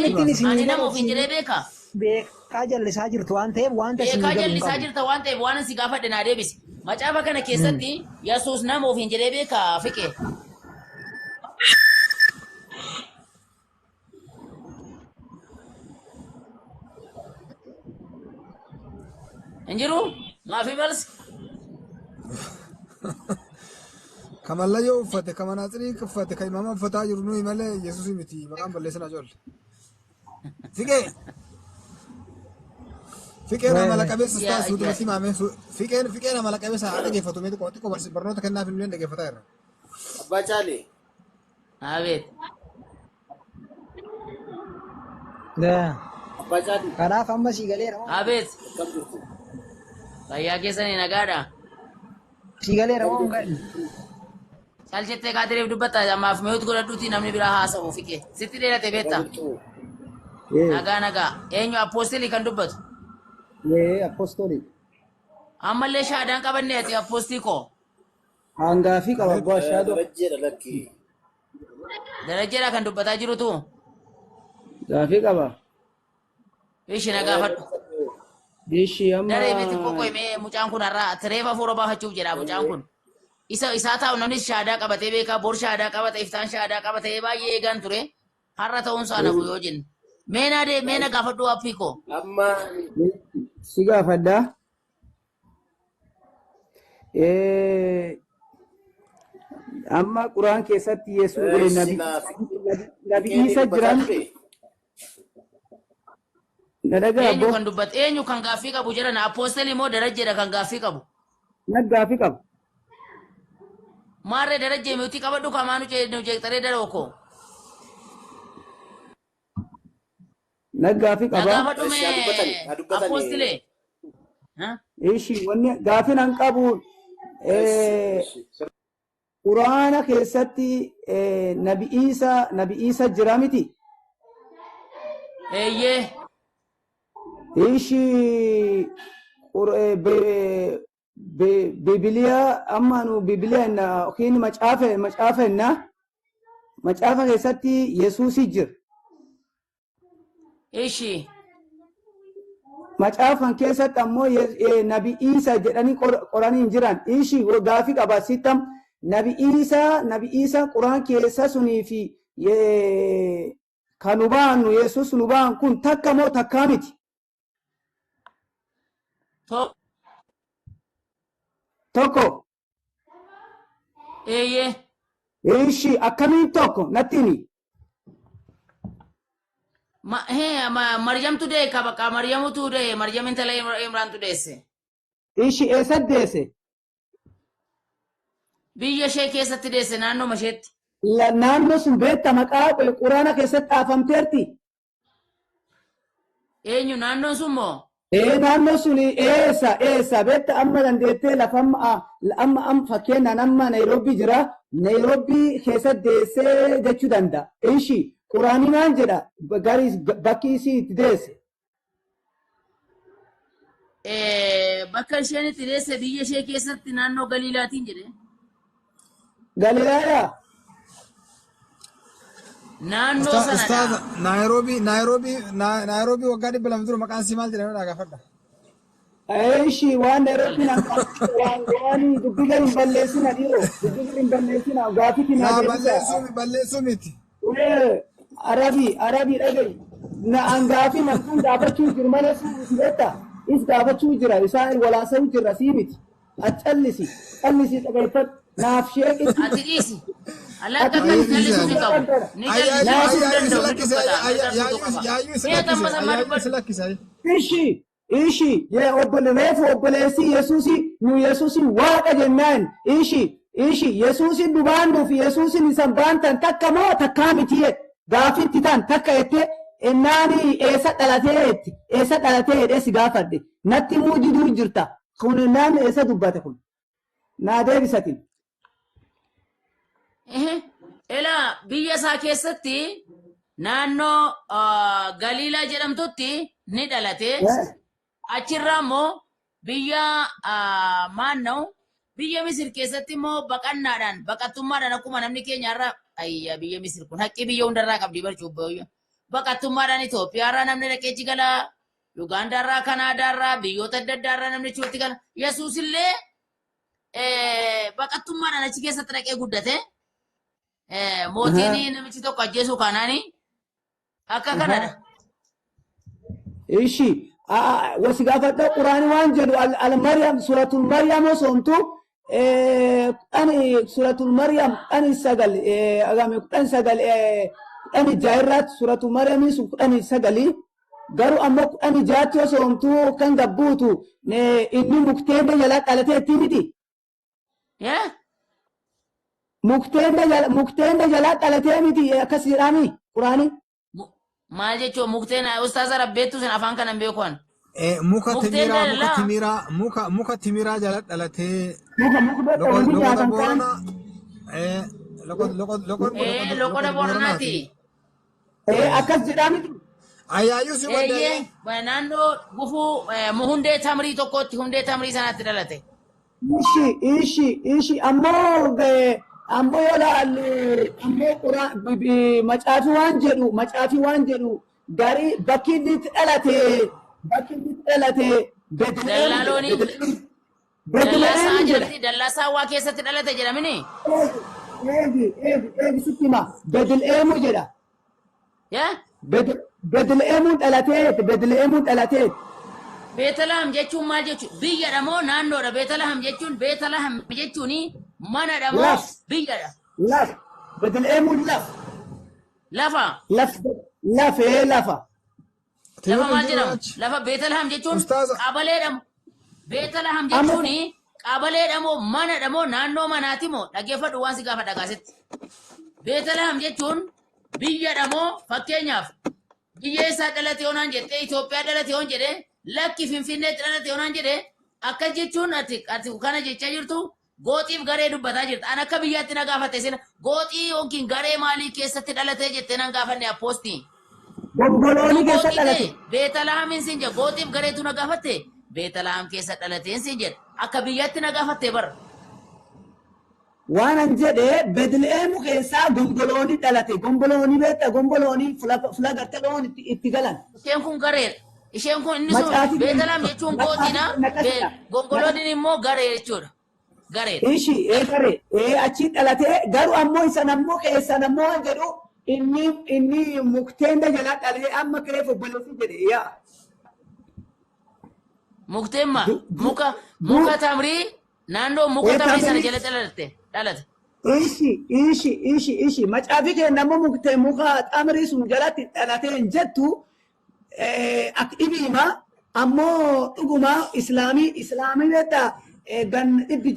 ani nama ofiin jedhee beeka. Beekaa jallisaa jirtu waan ta'eef wanta si beekaa jallisaa jirta waan ta'eef waan si gaafadhe naa deebisi. Macaafa kana keessatti Yesuus nama ofiin jedhee beeka fiqee. Injiru maafi balsi. Kamallayoo uffate kamanaasirii uffate kan imaama uffataa jiru nuyi malee Yesuus miti maqaan balleessan ajoollee. Fiqeen amala qabeessa taasisuutu masi maamee fiqeen amala qabeessa haa dhageeffatu meetu qooti qobarsi barnoota kennaaf hin dhageeffataa irra. Abbaa Caalee. Abeet. Abbaa Caalee. Kanaaf amma si galeera. Abeet. Fayyaa keessanii nagaadha. Si galeera waan gadi. Salchettee kaatireef dubbatta ammaaf meetu godhadhuuti namni biraa haasamu fiqee. Sitti dheerate beekta. Nagaa. Eenyu appoostilii kan dubbatu? Appoostolii. Ammallee shaadaan qabannee ati appoostii koo. Hangaafii qaba abbaa shaadoo. Darajjeedha kan dubbataa jirutu. Gaafii qaba. Ishi na gaafadhu. Ishi amma. Daree beekti kokko himee mucaan kun har'a tireefa fuula baafachuuf jedha mucaan kun. Isaa taa'u namni shaadaa qabatee beekaa bor shaadaa qabata iftaan shaadaa qabatee baay'ee eegan ture. Har'a ta'uun isaa nafu yoo jennu. Meena gaafadhu appii koo. Amma si gaafadha. Amma quraan keessatti Yesuus nabi Isa jiran. Eenyu kan dubbatu eenyu kan gaaffii qabu jedhan appoostelii moo darajjeedha kan gaaffii qabu. Gaafii qabu. Maarree darajjee miutii qabadhu kamaanu jeeqxaree daroo Gaafii qaba. Gaafadhu mee appostilee. Ishi wanni gaafiin an qabu quraana keessatti nabi Isa jira miti. Eeyyee. Ishi Bibiliyaa amma nu Bibiliyaa inna yookiin macaafa inna macaafa keessatti Yesuusi jira. Ishi. Macaafan keessatti ammoo nabi Isa jedhanii qoranii jiran. Ishi gaafii qaba sittam nabi Isa quraan keessa sunii fi kan nu baannu Yesuus nu baan kun takka moo takkaa miti. Tokko. Eeyyee. Ishi akkamiin tokko natti himi. Maryamtu dee bakka Maryamutu dee Maryam intala Imraantu deesse. Ishi eessatti deesse? Biyya ishee keessatti deesse naannoo isheetti. Naannoo sun beekta maqaa quraana keessatti dhaafamteerti. Eenyu naannoon sun moo? Naannoo sun eessa beekta amma dandeettee lafa amma fakkeenyaan amma Naayiroobii jira. Naayiroobii keessatti deessee jechuu danda'a. Ishi quraanii maal jedha garii bakki isii itti deesse. Bakka isheen itti deesse biyya ishee keessatti naannoo Galiilaatiin jedhe. Galiilaadha. naannoo Ustaz sanadha. Nairobi waggaa dhibba lama dura maqaan si maal jedhamedha gaafadha. Aishi waan Nairobi waan dubbii hin balleessina dhiiroo dubbii hin balleessina gaafii na Balleessuu miti. Arabii dhagayi na angaafi namtun gaafachuu jiru malee sibetta is gaafachuu jira isaan walaasa'uu jirra sii miti callisi dhagaifat naaf sheeqitti Ati dhiisi. Alaaka kan jallisuu ni qabu. Ni jallisuu danda'u ni dubbata. Ishi reefu obboleessi Yesuusi nu Yesuusi waaqa jennaan ishi Yesuusi dhubaanduuf Yesuusin isan baantan takka moo takkaa miti gaafitti tan takka jette ennaani eessa dhalatee si gaafadhe natti muu jiduu jirta kun naan eessa dubbate kun naa deebisatin. Ela biyya isaa keessatti naannoo Galiilaa jedhamtutti ni dhalate. Achirraa immoo biyya maanna'u biyya Misir keessatti immoo baqannaadhaan baqattummaadhaan akkuma namni keenyarraa ayya biyya Misir kun haqqi biyya hundarraa qabdi barcuubbayyo. Baqattummaadhaan Itoophiyaarraa namni dhaqeechi gala, Yugaandaarraa, Kanaadaarraa, biyyoota adda addaarraa namni chiitti gala. Yesuus illee baqattummaadhaan achi keessatti dhaqee guddate. Mootiin namichi tokko ajjeesuu kanaani akka kanadha. Ishi wasi gaafadha quraani waan jedhu al-Maryam suratul Maryam osomtu suratul Maryam sagal jairrat suratul Maryam sun sagali garu amma jaatti osomtu kan gabbuutu inni mukteende jala dhalateetti miti. Mukteende jala dhalatee miti akkas jedhami quraani. Maal jechuun mukteen ustaaza rabbeettu sin afaan kanan beekuun. Muka timiraa jala dhalatee loqoda booranaati. Akkas jedhami. Ayyaayyuu si Eeyyee naannoo gufuu hundee tamrii tokkotti hundee tamrii sanaatti dhalate. Ishi ammoo yoo laallu macaafi waan jedhu garii bakki inni itti dhalate Dallaalooni dallaasaa waa keessatti dhalate jedhamini. Eegi sitti hima Beetleheemuu jedha. Beetleheemuun dhalatee. Beetlehem jechuun maal jechuun biyyadha moo naannoodha? Beetlehem jechuun manadha moo biyyadha? Beetleheemuun lafa. Lafa maal jedhamu? Lafa Beetlehem jechuun qabaleedha. Beetlehem jechuun qabaleedha moo manadha moo naannoo manaati moo dhaggeeffadhu waan si gaafa dhagaasitti. Beetlehem jechuun biyyadha moo fakkeenyaaf biyya isaa dhalate yoonaan jettee Itoophiyaa dhalate yoon jedhee lakki Finfinneetti dhalate yoonaan jedhee akkas jechuun ati kana jechaa jirtu gooxiif garee dubbataa jirta. An akka biyyaatti na gaafatte sina gooxii yookiin garee maalii keessatti dhalatee jettee nan gaafanne appoostii. Bobbolooni keessa dhalate. Beetlehemin sin jedha gooxiif gareetu na gaafatte Beetlehem keessa dhalateen sin jedha akka biyyaatti na gaafatte bara. Waan an jedhe Beetleheemu keessaa gombolooni dhalate. Gombolooni beekta gombolooni fula gartee loon itti galan. Isheen kun gareedha. Isheen kun inni sun Beetlehem jechuun gootiidha. Gombolooniin immoo garee jechuudha. Gareedha. Ishi garee achi dhalatee garuu ammoo isa nammoo keessa nammoo waan jedhu inni mukteenda jala dhalatee amma kireef obboleessi jedhe yaa. Mukteemma muka tamrii naannoo muka tamrii sana jala dhalate. Ishi macaafi kenna ammoo muka tamrii sun jalatti dhalatee hin jettu akka dhibiima ammoo dhuguma islaamii beektaa gan dhibbi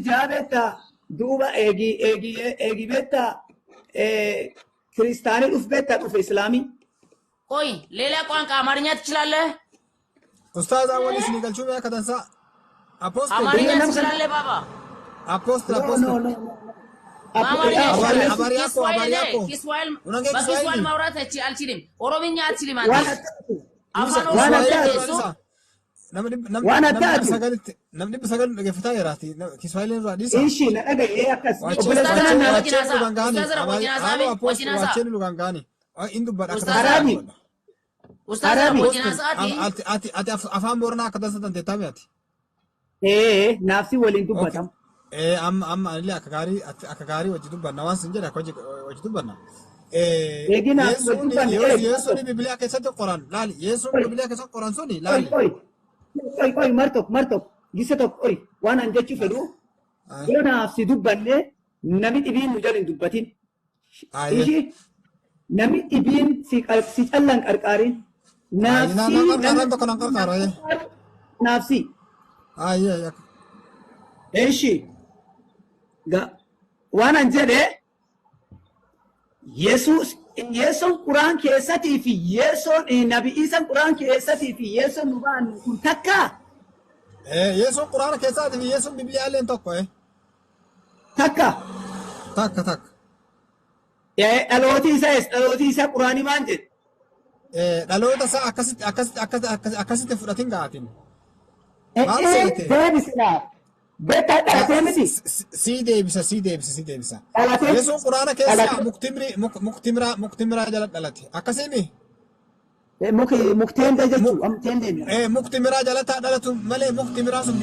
jaha beektaa duuba eegi beektaa kiristaanii dhuf beektaa dhufe islaamii. Qoy leelaa ቋንቋ አማርኛ ትችላለህ? ኡስታዝ አወል እስኒ ገልቹ ያ ከተንሳ አፖስቶል አማርኛ ትችላለህ ባባ? አፖስቶል በኪስዋሂል ማውራት አልችልም። ኦሮምኛ አትችልም አንተ። አፋን ኦሮሞ Waan addaati. namni sagal dhaggeeffataa jiraati. Kiswahiliin irraa dhiisa. Ishii na dhaga'ee akkas. Waacheen lugaan gaani. Inni dubbadha akka Arabi. ati afaan booranaa akka dansa dandeettaa ati. Naafsi waliin dubbatamu. Amma anillee akka gaarii hojii dubbanna waan sin jedha hojii dubbanna. Yesuun Bibiliyaa keessatti qoran laali. Yesuun Bibiliyaa keessatti qoran suni laali. Qoy martok gisa tokko qoy waan an jechuu fedhu yoo naafsi dubbanne nami dhibiin nu jala hin dubbatin. Ishii nami dhibiin si callan qarqaarin. Naafsi. Ishii waan an jedhe Yesuun Quraan keessatii fi Yesuun Nabi Iisaan Quraan keessatii fi Yesuun nu ba'an kun takka. Yesuun Quraan keessatii fi Yesuun Bibiliyaa illee tokko Takka. Takka. Dhalooti isaa Quraanii maal jedhe? Dhaloota isaa akkasitti fudhatin gaatin. Deebisinaa. Beektaa dhalatee miti. Sii deebisa. Yesuun Quraana keessa muktimiraa jala dhalate. Akkasimi? Mukteendee jechuudha. Muktimiraa jala dhalatu malee muktimiraa sun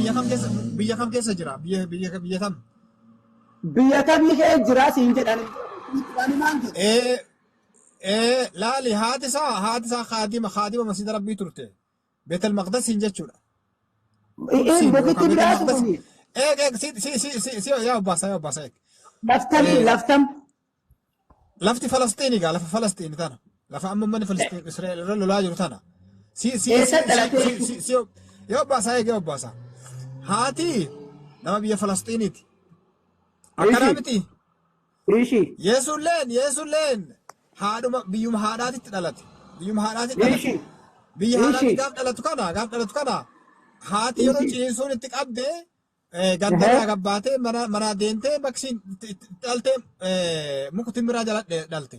biyya kam keessa jira? Biyya tam? Biyya kamii keessa jira siin jedhan. Laali haati isaa kaadima masjida rabbii turte. Beetel Maqdasiin jechuudha. Mukitti biraa suni. Yaa obbaasa. Laftam. Lafti Falastiini gaa lafa Falastiini tana. Lafa amma manni Falastiini Israa'el irra lolaa jiru tana. Yaa obbaasa. Haati nama biyya Falastiiniiti. Akkanaa miti. Yesuulleen haadhuma biyyuma haadhaatitti dhalate. Biyya haadhaatti gaaf dhalatu kana haati yeroo ciisuun itti qabdee gandarraa gabbaatee mana deemtee baksiin dhaltee mukti miraa jala dhalte.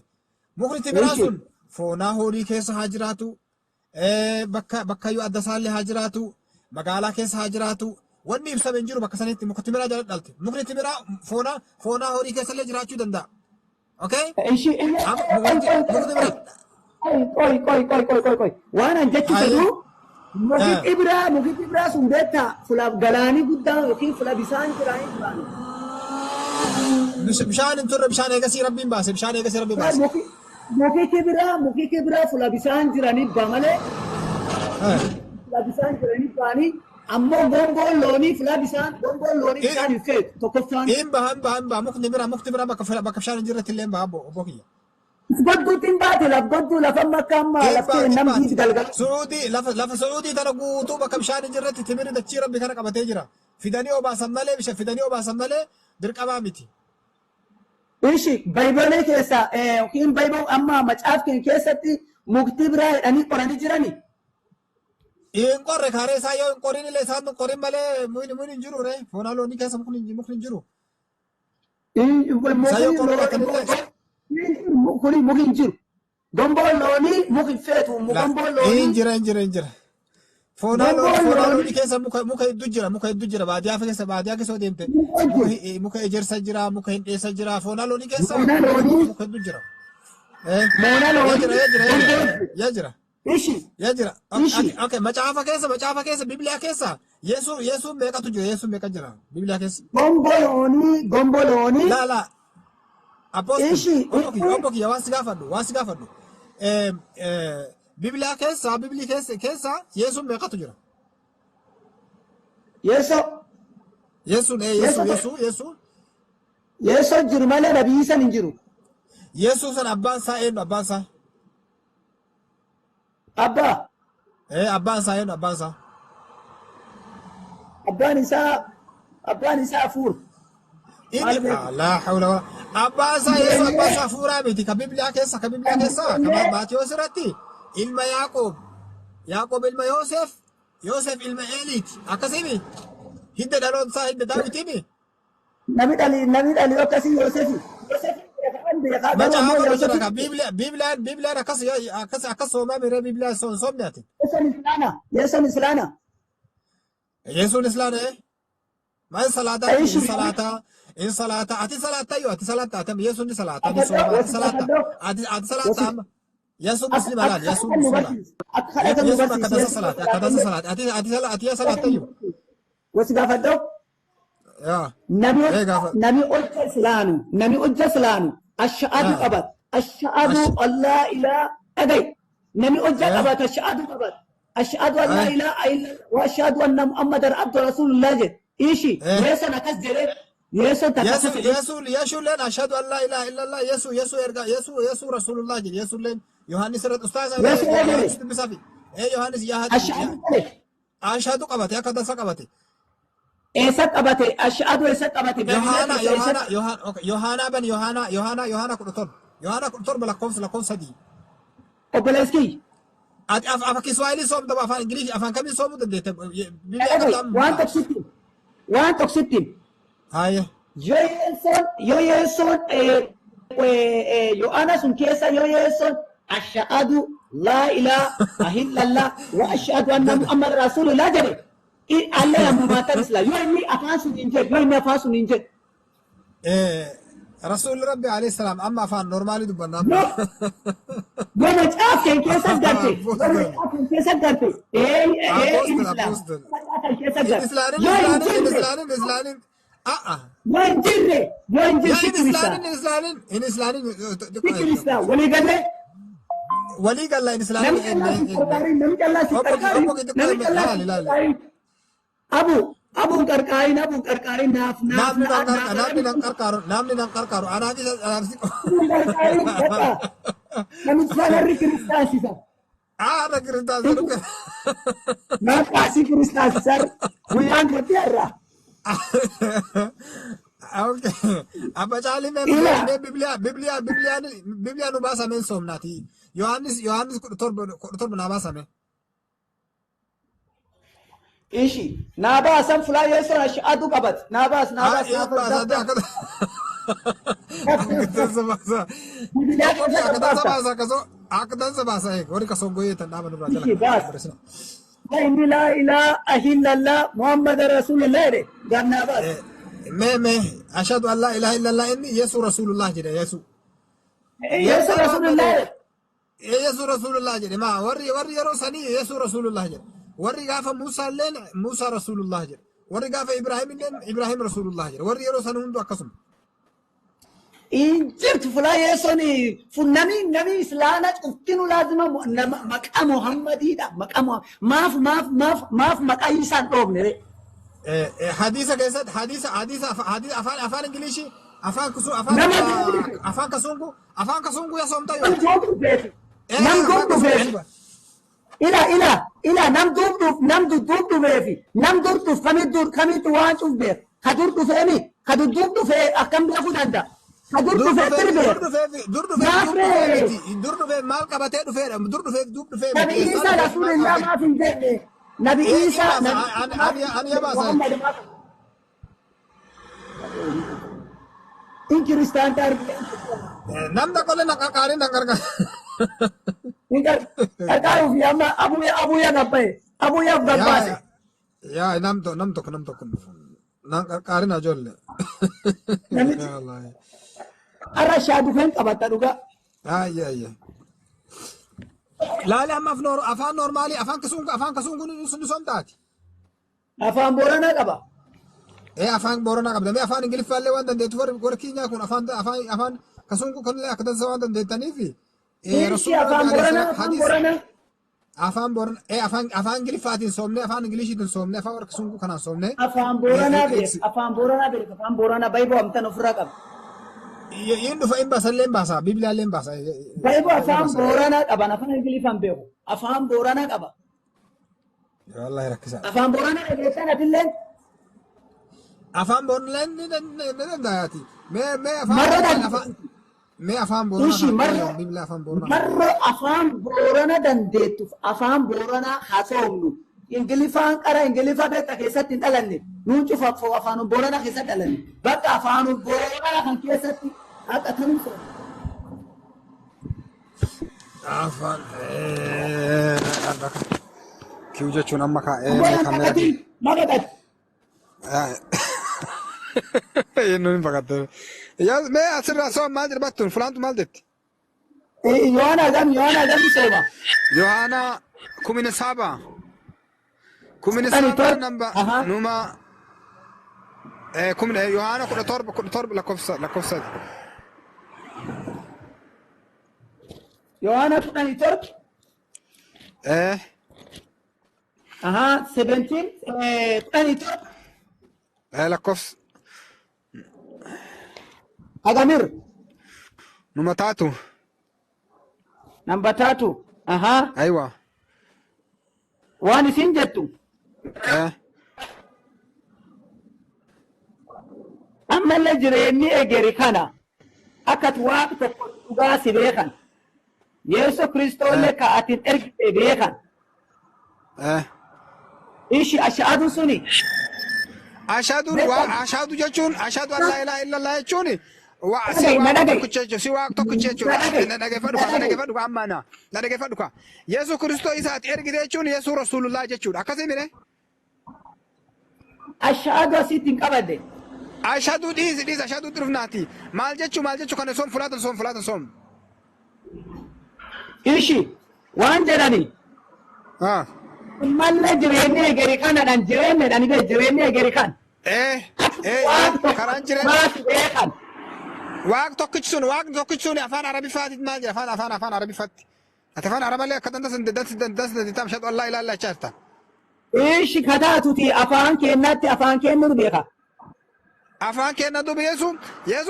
Mukti miraa sun foonaa horii keessa haa jiraatu, bakka yoo adda isaallee haa jiraatu, magaalaa keessa haa jiraatu. Wanni ibsame hin jiru bakka sanitti mukti miraa jala dhalte. Mukti miraa foonaa horii keessa illee jiraachuu danda'a. Okay? Qoy. Waan an jechuu fedhu mukitti biraa sun beektaa fulaaf galaanii guddaa yookiin fula bisaan jiraanii jiraanii. Bishaan hin turre bishaan eegasii rabbiin baase. Mukitti biraa fula bisaan jiranii ba malee. Fula bisaan jiranii baanii ammoo gomboon loonii bisaan hin feetu tokkoffaan. Hin baha mukti biraa bakka bishaan hin jirretti illee hin baha obbo kiyya. Godduutti hin baate lafa makka amma laftee namni galgala. Lafa Suudii tana guutuu bakka bishaan hin jirretti timiri dachii rabbi kana qabatee jira. Fidanii obaasan malee dirqamaa miti. Ishi Bayibelii keessa yookiin Bayibel amma macaafkeen keessatti mukti biraa jedhanii qoranii jirani. Hin qorre kaaree isaa yoo hin qorin illee isaan qorin malee muyni hin jiru ree. Foonaa loonii keessa mukni hin jiru. Muki hin jiru. Gomboon loonii muki feetu. Gomboon loonii. Hin jira. Foonaa loonii keessa muka hedduu jira. Baadiyyaa keessa deemte. Muka ejersa jira, muka hindheessa jira. Foonaa loonii keessa muka hedduu jira. Yaa jira. Okay, macaafa keessa Bibiliyaa keessa Yesuun meeqatu jira? Yesuun meeqa jira? Bibiliyaa keessa. Gombo loonii. Laa. Obbo kiyya waan si gaafadhu. Bibiliyaa keessa Yesuun meeqatu jira? Yesuun jiru malee nabii san hin jiru. Yesuun san abbaan isaa eenyu abbaan isaa? Abbaa. Abbaan isaa eenyu abbaan isaa? Abbaan isaa hafuura. Laa hawla wala. Abbaan isaa Yesuun abbaan isaa hafuuraa miti. Ka Bibiliyaa keessa ka Maatiyos irratti ilma Yaaqoob ilma Yoosef ilma Eeliiti. Akkasimi hidda dhaloonsaa hidda Daawitiimi. Namni dhalii akkasii Yoosefi. Macaafa jira Bibiliyaan akkas soomaa miree Bibiliyaan soomni ati. Yesuun islaana. يسون إسلام إيه ما صلاة ايش إن صلاة أتي صلاة أيوة أتي صلاة أتم يسون صلاة أتي صوم أتي صلاة أتي صلاة أم يسون مسلم الآن يسون مسلم يسون كذا صلاة كذا صلاة أتي صلاة أيوة وسقافدو يا نبي أجل سلانو أشهد أبد أشهد أن لا إله أدي نبي أجل أبد أشهد أن لا إله إلا وأشهد أن محمد عبد رسول الله إيشي يسوع نكسر يسوع لين أشهد أن لا إله إلا الله يسوع يرجع يسوع رسول الله يسوع لين يوحنس رد أستاذ بسافي إيه يوحنس يا أشهد قبته يا كذا سقبته إيسات أبته أشهد إيسات أبته يوحنا بن يوحنا كرتون بلا سدي أبلسكي أفكي سوايلي صوم دبا أفان إنجليزي أفان كمين صوم دبته وان تكسيتين هاي يويسون يوحنا سنكيسا يويسون أشهد لا إله إلا الله وأشهد أن محمد رسول الله جري الله yang membatalkan Islam. Yo ini apa suninje? Yo ini apa suninje? رسول ربي عليه السلام أما فان نورمالي دبنا. Yo macam kesa gante. Kesa gante. Islam. ولي قال لا إسلام أبو كركاري ناف نامني نانكاركارو أنا أجي نامي سالري كريستاسي سر أنا كريستاسي ما كاسي كريستاسي سر ويان كتيرا اوكي ابا جالي من بيبليا نباسا من سومناتي يوحنس كتب نباسا من إيشي ناباس فلا يسر أشهد قبض ناباس أكدن سباسا هيك وري كسون غوي تنام نبرا لا إله إلا الله محمد رسول الله قال ناباس ما أشهد أن لا إله إلا الله إني يسوع رسول الله جل يسوع رسول الله يسوع رسول الله جل ما وري يروسني يسوع رسول الله جل وري قافة موسى لين موسى رسول الله جل وري قافة إبراهيم لين إبراهيم رسول الله جل وري يروسني هندو أقسم إن جبت فلا يسوني فنمي نبي إسلام أفتنو لازم مكان محمدي دا مكان ما في مكان إنسان روبني حديث كيسات حديث أفان إنجليزي أفان كسونغو يا سومتا نم دوب فيفي إلا نم دوب فيفي نم دور كمي توان شوف بير خدور فيمي خدور دوب في أكم بيأخذ هذا خدور في تربية دور في مال كبتة دور في نبي عيسى رسول الله ما في الجنة نبي عيسى أنا يا باسا إن كريستيان تار نام ده كله نكارين نكارك إن كارو في أما أبويا نبأ أبويا باباس يا نام تو نكارين أجول يا الله أرى شادو فين كبتا دوغا يا لا أما أفان نورمالي أفان كسونغ نسون تاتي أفان بورانا كبا إيه أفان بورانا كبا دمي أفان إنجليز فالي وان دندت ور كينيا كون أفان كسونغ كون لا أكدن سوان دندتني في إيه رسول الله أفان بورانا إيه أفان إنجليز فاتين سومني أفان إنجليز يدن سومني أفان ور كسونغ كنا سومني أفان بورانا بايبو أمتا نفرا كبا يندو فإن باسا لين باسا بيبليا لين باسا بايبو أفان بورانا كبا أفان إنجليز فان بيهو أفان بورانا كبا يا الله يركز أفان بورانا كبا أفان أفان بورانا نداياتي ما أفان بورانا بيبليا أفان بورانا مرة أفان بورانا دندتو أفان بورانا حاسومنو إنجليفان كرا إنجليفان بيتا كيسات تنتلني نوشوف أفان بورانا كيسات تنتلني بقى أفان بورانا كان كيسات أتنسو أفان كيو جاتشون أما كا Mana kat. Eenyuun hin fakkaatu. Yaa mee asirraa soo maal jedhamattuun fulaantu maal jetti? Yohana Adam sooma. Yohana kumina saba. Kumina saba namba numa kumina Yohana kudha torba lakkoofsa. Yohana kudhanii torba. 17 kudhanii torba. Lakkoofsa. Agamir. Numa taatu. Namba 3. Aywa. Waan isin jettu. Ammallee jireenyi egeri kana akkat waan tokko dhugaa si beekan. Yesu Kiristoolle ka atin ergite beekan. Ishi ashadu suni. Ashadu jechuun ashadu an laa ilaaha illallah jechuun si waan tokko jechuudha. Na dhaggeeffadhu amma na dhaggeeffadhu ka. Yesu Kiristoo isa ati ergite jechuun Yesu Rasulullah jechuudha. Akkasii mire. Ashadu asitti hin qabadde. Ashadu dhiis ashadu dhufnaati. Maal jechuu kana soom fulaatan soom. Ishi waan jedhani. Mallee jireenyi egeri kanadhaan jireenyi egeri kan. Karaan jireenya. Waaq tokkichi sun afaan Arabiffaatiin maal jedha afaan Arabiffaatti. Ati afaan Araballee akka dandasan shadu Allah ilaallaa chaarta. Ishi kataatuti afaan kennu beeka. Afaan kenna dubi Yesu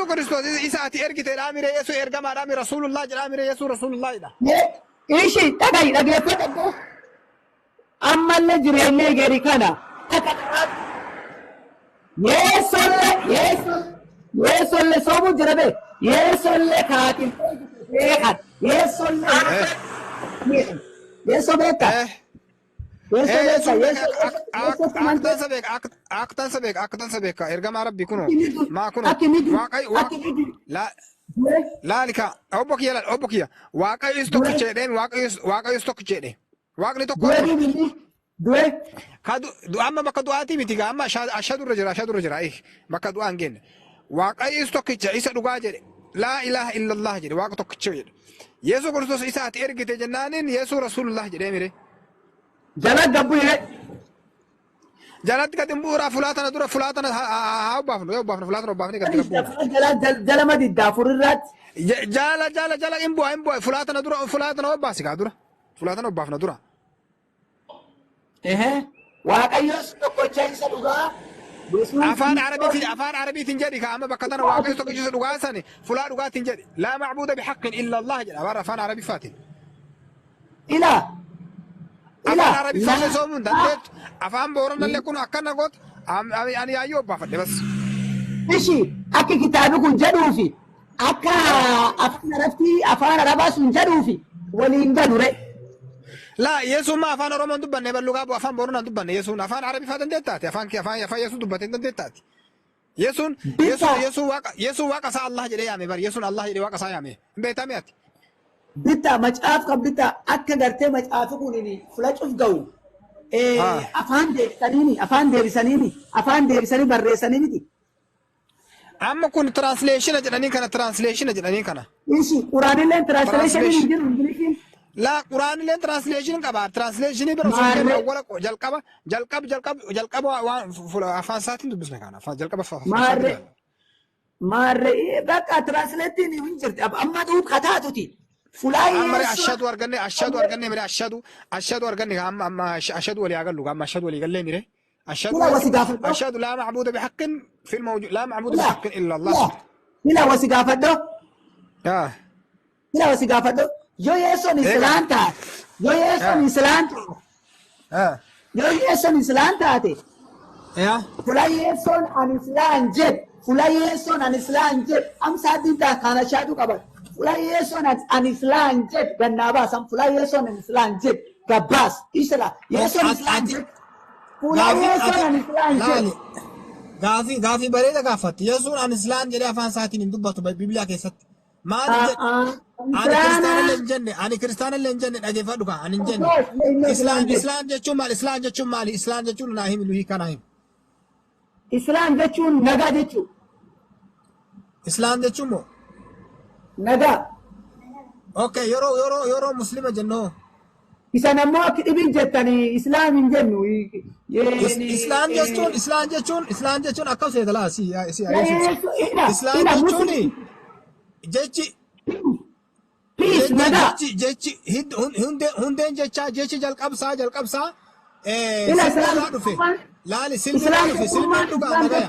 Kiristoos isa ati ergite dhaamire Yesu ergamaa dhaamire Rasulullah jedhaamire Yesu Rasulullah jedha. Ishi dhaggeeffadhu. Ammallee jireenya egeri kana. Yesolle soomu jira be. Yesolle kaatin beekan. Yeso beeka. Aktan sabeeka ergamaa rabbi kuno maa kuno laalika obbo kiyya waaqayyo tokkicheedheen waaqayyo tokkicheedhe waaqni tokko amma bakka du'aatii miti amma ashadurra jira bakka du'aan geenne waaqayyo tokkicha isa dhugaa jedhe laa ilaaha illallah jedhe waaqa tokkicha jedhe Yesu Kiristoos isa ati ergite jennaaniin Yesu Rasulullah jedhee mire. Jala gabbu ye. Jalatti gadi bu'uura fulaatana haa obbaafnu obbaafne gadi gabbu. Jala madi daafurirraatti. Jala hin bu'a fulaatana obbaasi kaa dura. Fulaatana obbaafna dura. Waaqayyoos tokkocha isa dhugaa. Afaan Arabiitiin jedhi ka amma bakka tana waaqayyo tokkicha isa dhugaa sani fulaa dhugaatiin jedhi. Laa macbuuda bihaqqin illa Allah jedha afaan Arabiffaatiin. Afaan Arabiffaatiin soomuun dandeettu. Afaan Booranallee kun akkana goota ani yaayyoo obbaafadhe bas. Ishi akka kitaabi kun jedhuufi akka afaan Arabaa sun jedhuufi waliin galure. لا يسوع ما أفان رومان دبنا بلغة أبو أفان بورنا دبنا يسوع أفان عربي فاتن دتاتي أفان يسوع دبنا دتاتي يسوع واقع سا الله جري يامي بر يسوع الله جري واقع سا يامي بيتاميات بيتا مجاف كم بيتا أكثر درتي مجاف كونيني فلاش أوف جو أفان دير سنيني بري سنيني أما كون ترانسليشن أجناني كنا ترانسليشن أجناني كنا إيشي قرآن لين ترانسليشن لا قرآن لين ترانسليشن كبار ترانسليشن برسول ولا جلقب أفان ساتين دبسنا كنا أفان جلقب مار بقى ترانسليتني وينجرت أما دوب خطاتي فلاي أمري أشهد وارجني مري أشهد وارجني أما أشهد ولي أقول له أما أشهد ولي قال لي مري أشهد لا معبود بحق في الموجود لا معبود بحق إلا الله لا وسقافة دو لا وسقافة دو Yo yeson Islam taate. Yo yeson Islam taate. Fula yeson an Islam jet. Am sadin ta kana shadu kabar. Fula yeson an Islam jet. Gannaba sam fula yeson an Islam jet. Gabas. Isra. Yeson Islam jet. Fula yeson an Islam jet. Gaafi bareeda gaafatti. Yesuun an Islam jedhee afaan isaatiin hin dubbatu Bibiliyaa keessatti. Maal Ani kiristaana illee hin jenne dhageeffadhu kaa ani hin jenne. Islaan jechuun maali? Islaan jechuun maali? Islaan jechuun naa himi luhii kana himi. Islaan jechuun nagaa jechuudha. Islaan jechuun moo? Nagaa. Okay, yeroo muslima jennoo. Isan ammoo akka dhibiin jettanii islaam hin jennu. Islaan jechuun akka seetalaa si Islaan jechuun jechi jechi hundeen jechi jalqabsaa silmiirraa dhufe laali silmiirraa dhufe silmiin dhugaa nagaya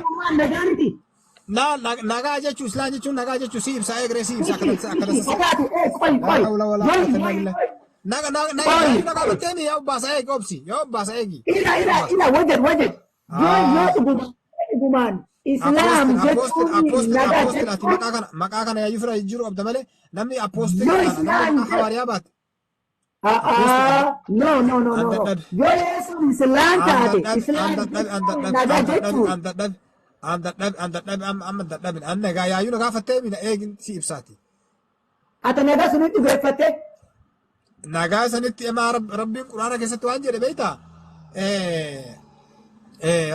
nagaa jechuun islaan jechuun nagaa jechuun si ibsa eegre si ibsa nagaa batteemi yaa obbaasa eegi obsi yaa obbaasa eegi wajjin yoo dhugumaan Islam jechuun nagaa jechuun maqaa kana yaayyu fira jiru abda malee namni apostolii namni hawaariyaa baate. No. Yoo Yesuun Islaan taate Islaan nagaa jechuun. Amma dadhabin an nagaa yaayyu nagaa fattee mina eegin si ibsaati. Ata nagaa sunitti beeffatte. Nagaa sanitti emaa rabbiin quraana keessatti waan jedhe beektaa.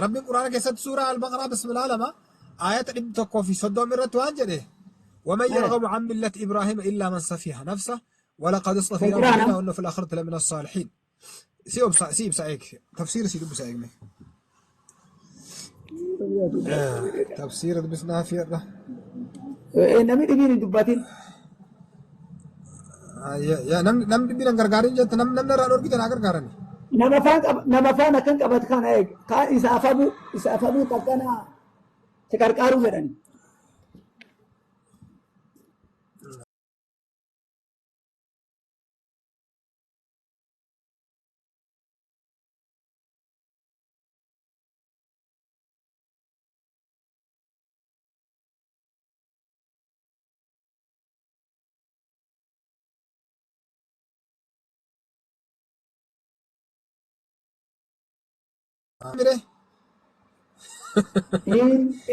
ربي القرآن كسد سورة البقرة بسم الله لما آيات تقوى في صدوم الرتوان جده ومن يرغب عن ملة إبراهيم إلا من صفيها نفسه ولقد اصطفيناه وإنه في الآخرة لمن الصالحين سيب سايك تفسير سيب سايك تفسير بسنا في الله نمي دبيني دباتين يا نم دبينا غرغارين جت نم نرى نور كده غرغارني nama faana kan qabatu kana eeg kaan isa afamuu takkana si qarqaaruu jedhani.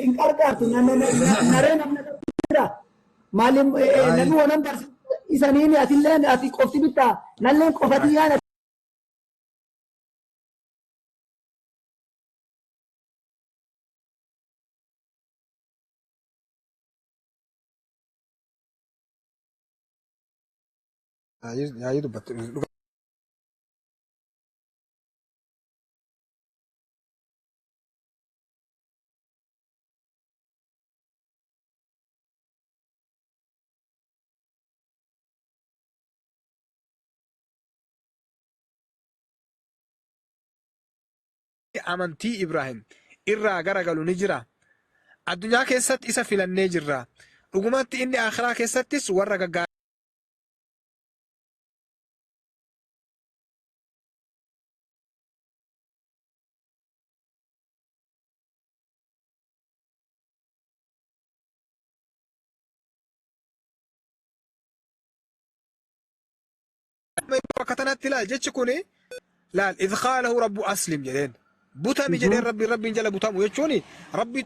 In qarqaartu naree namna jira maaliin namni waan barsiisu isaniin atillee ati qofti bittaa nalleen qofati yaana. Yaayyu dubbatte. Amantii Ibraahim irraa garagalu ni jira. Addunyaa keessatti isa filannee jirra. Dhugumatti inni akhiraa keessattis warra gaggaarii. Bakka tanatti ilaal jechi kuni laal idh qaalahu rabbu aslim jedheen. بوتامي جدين ربي جل بوتامو يجوني ربي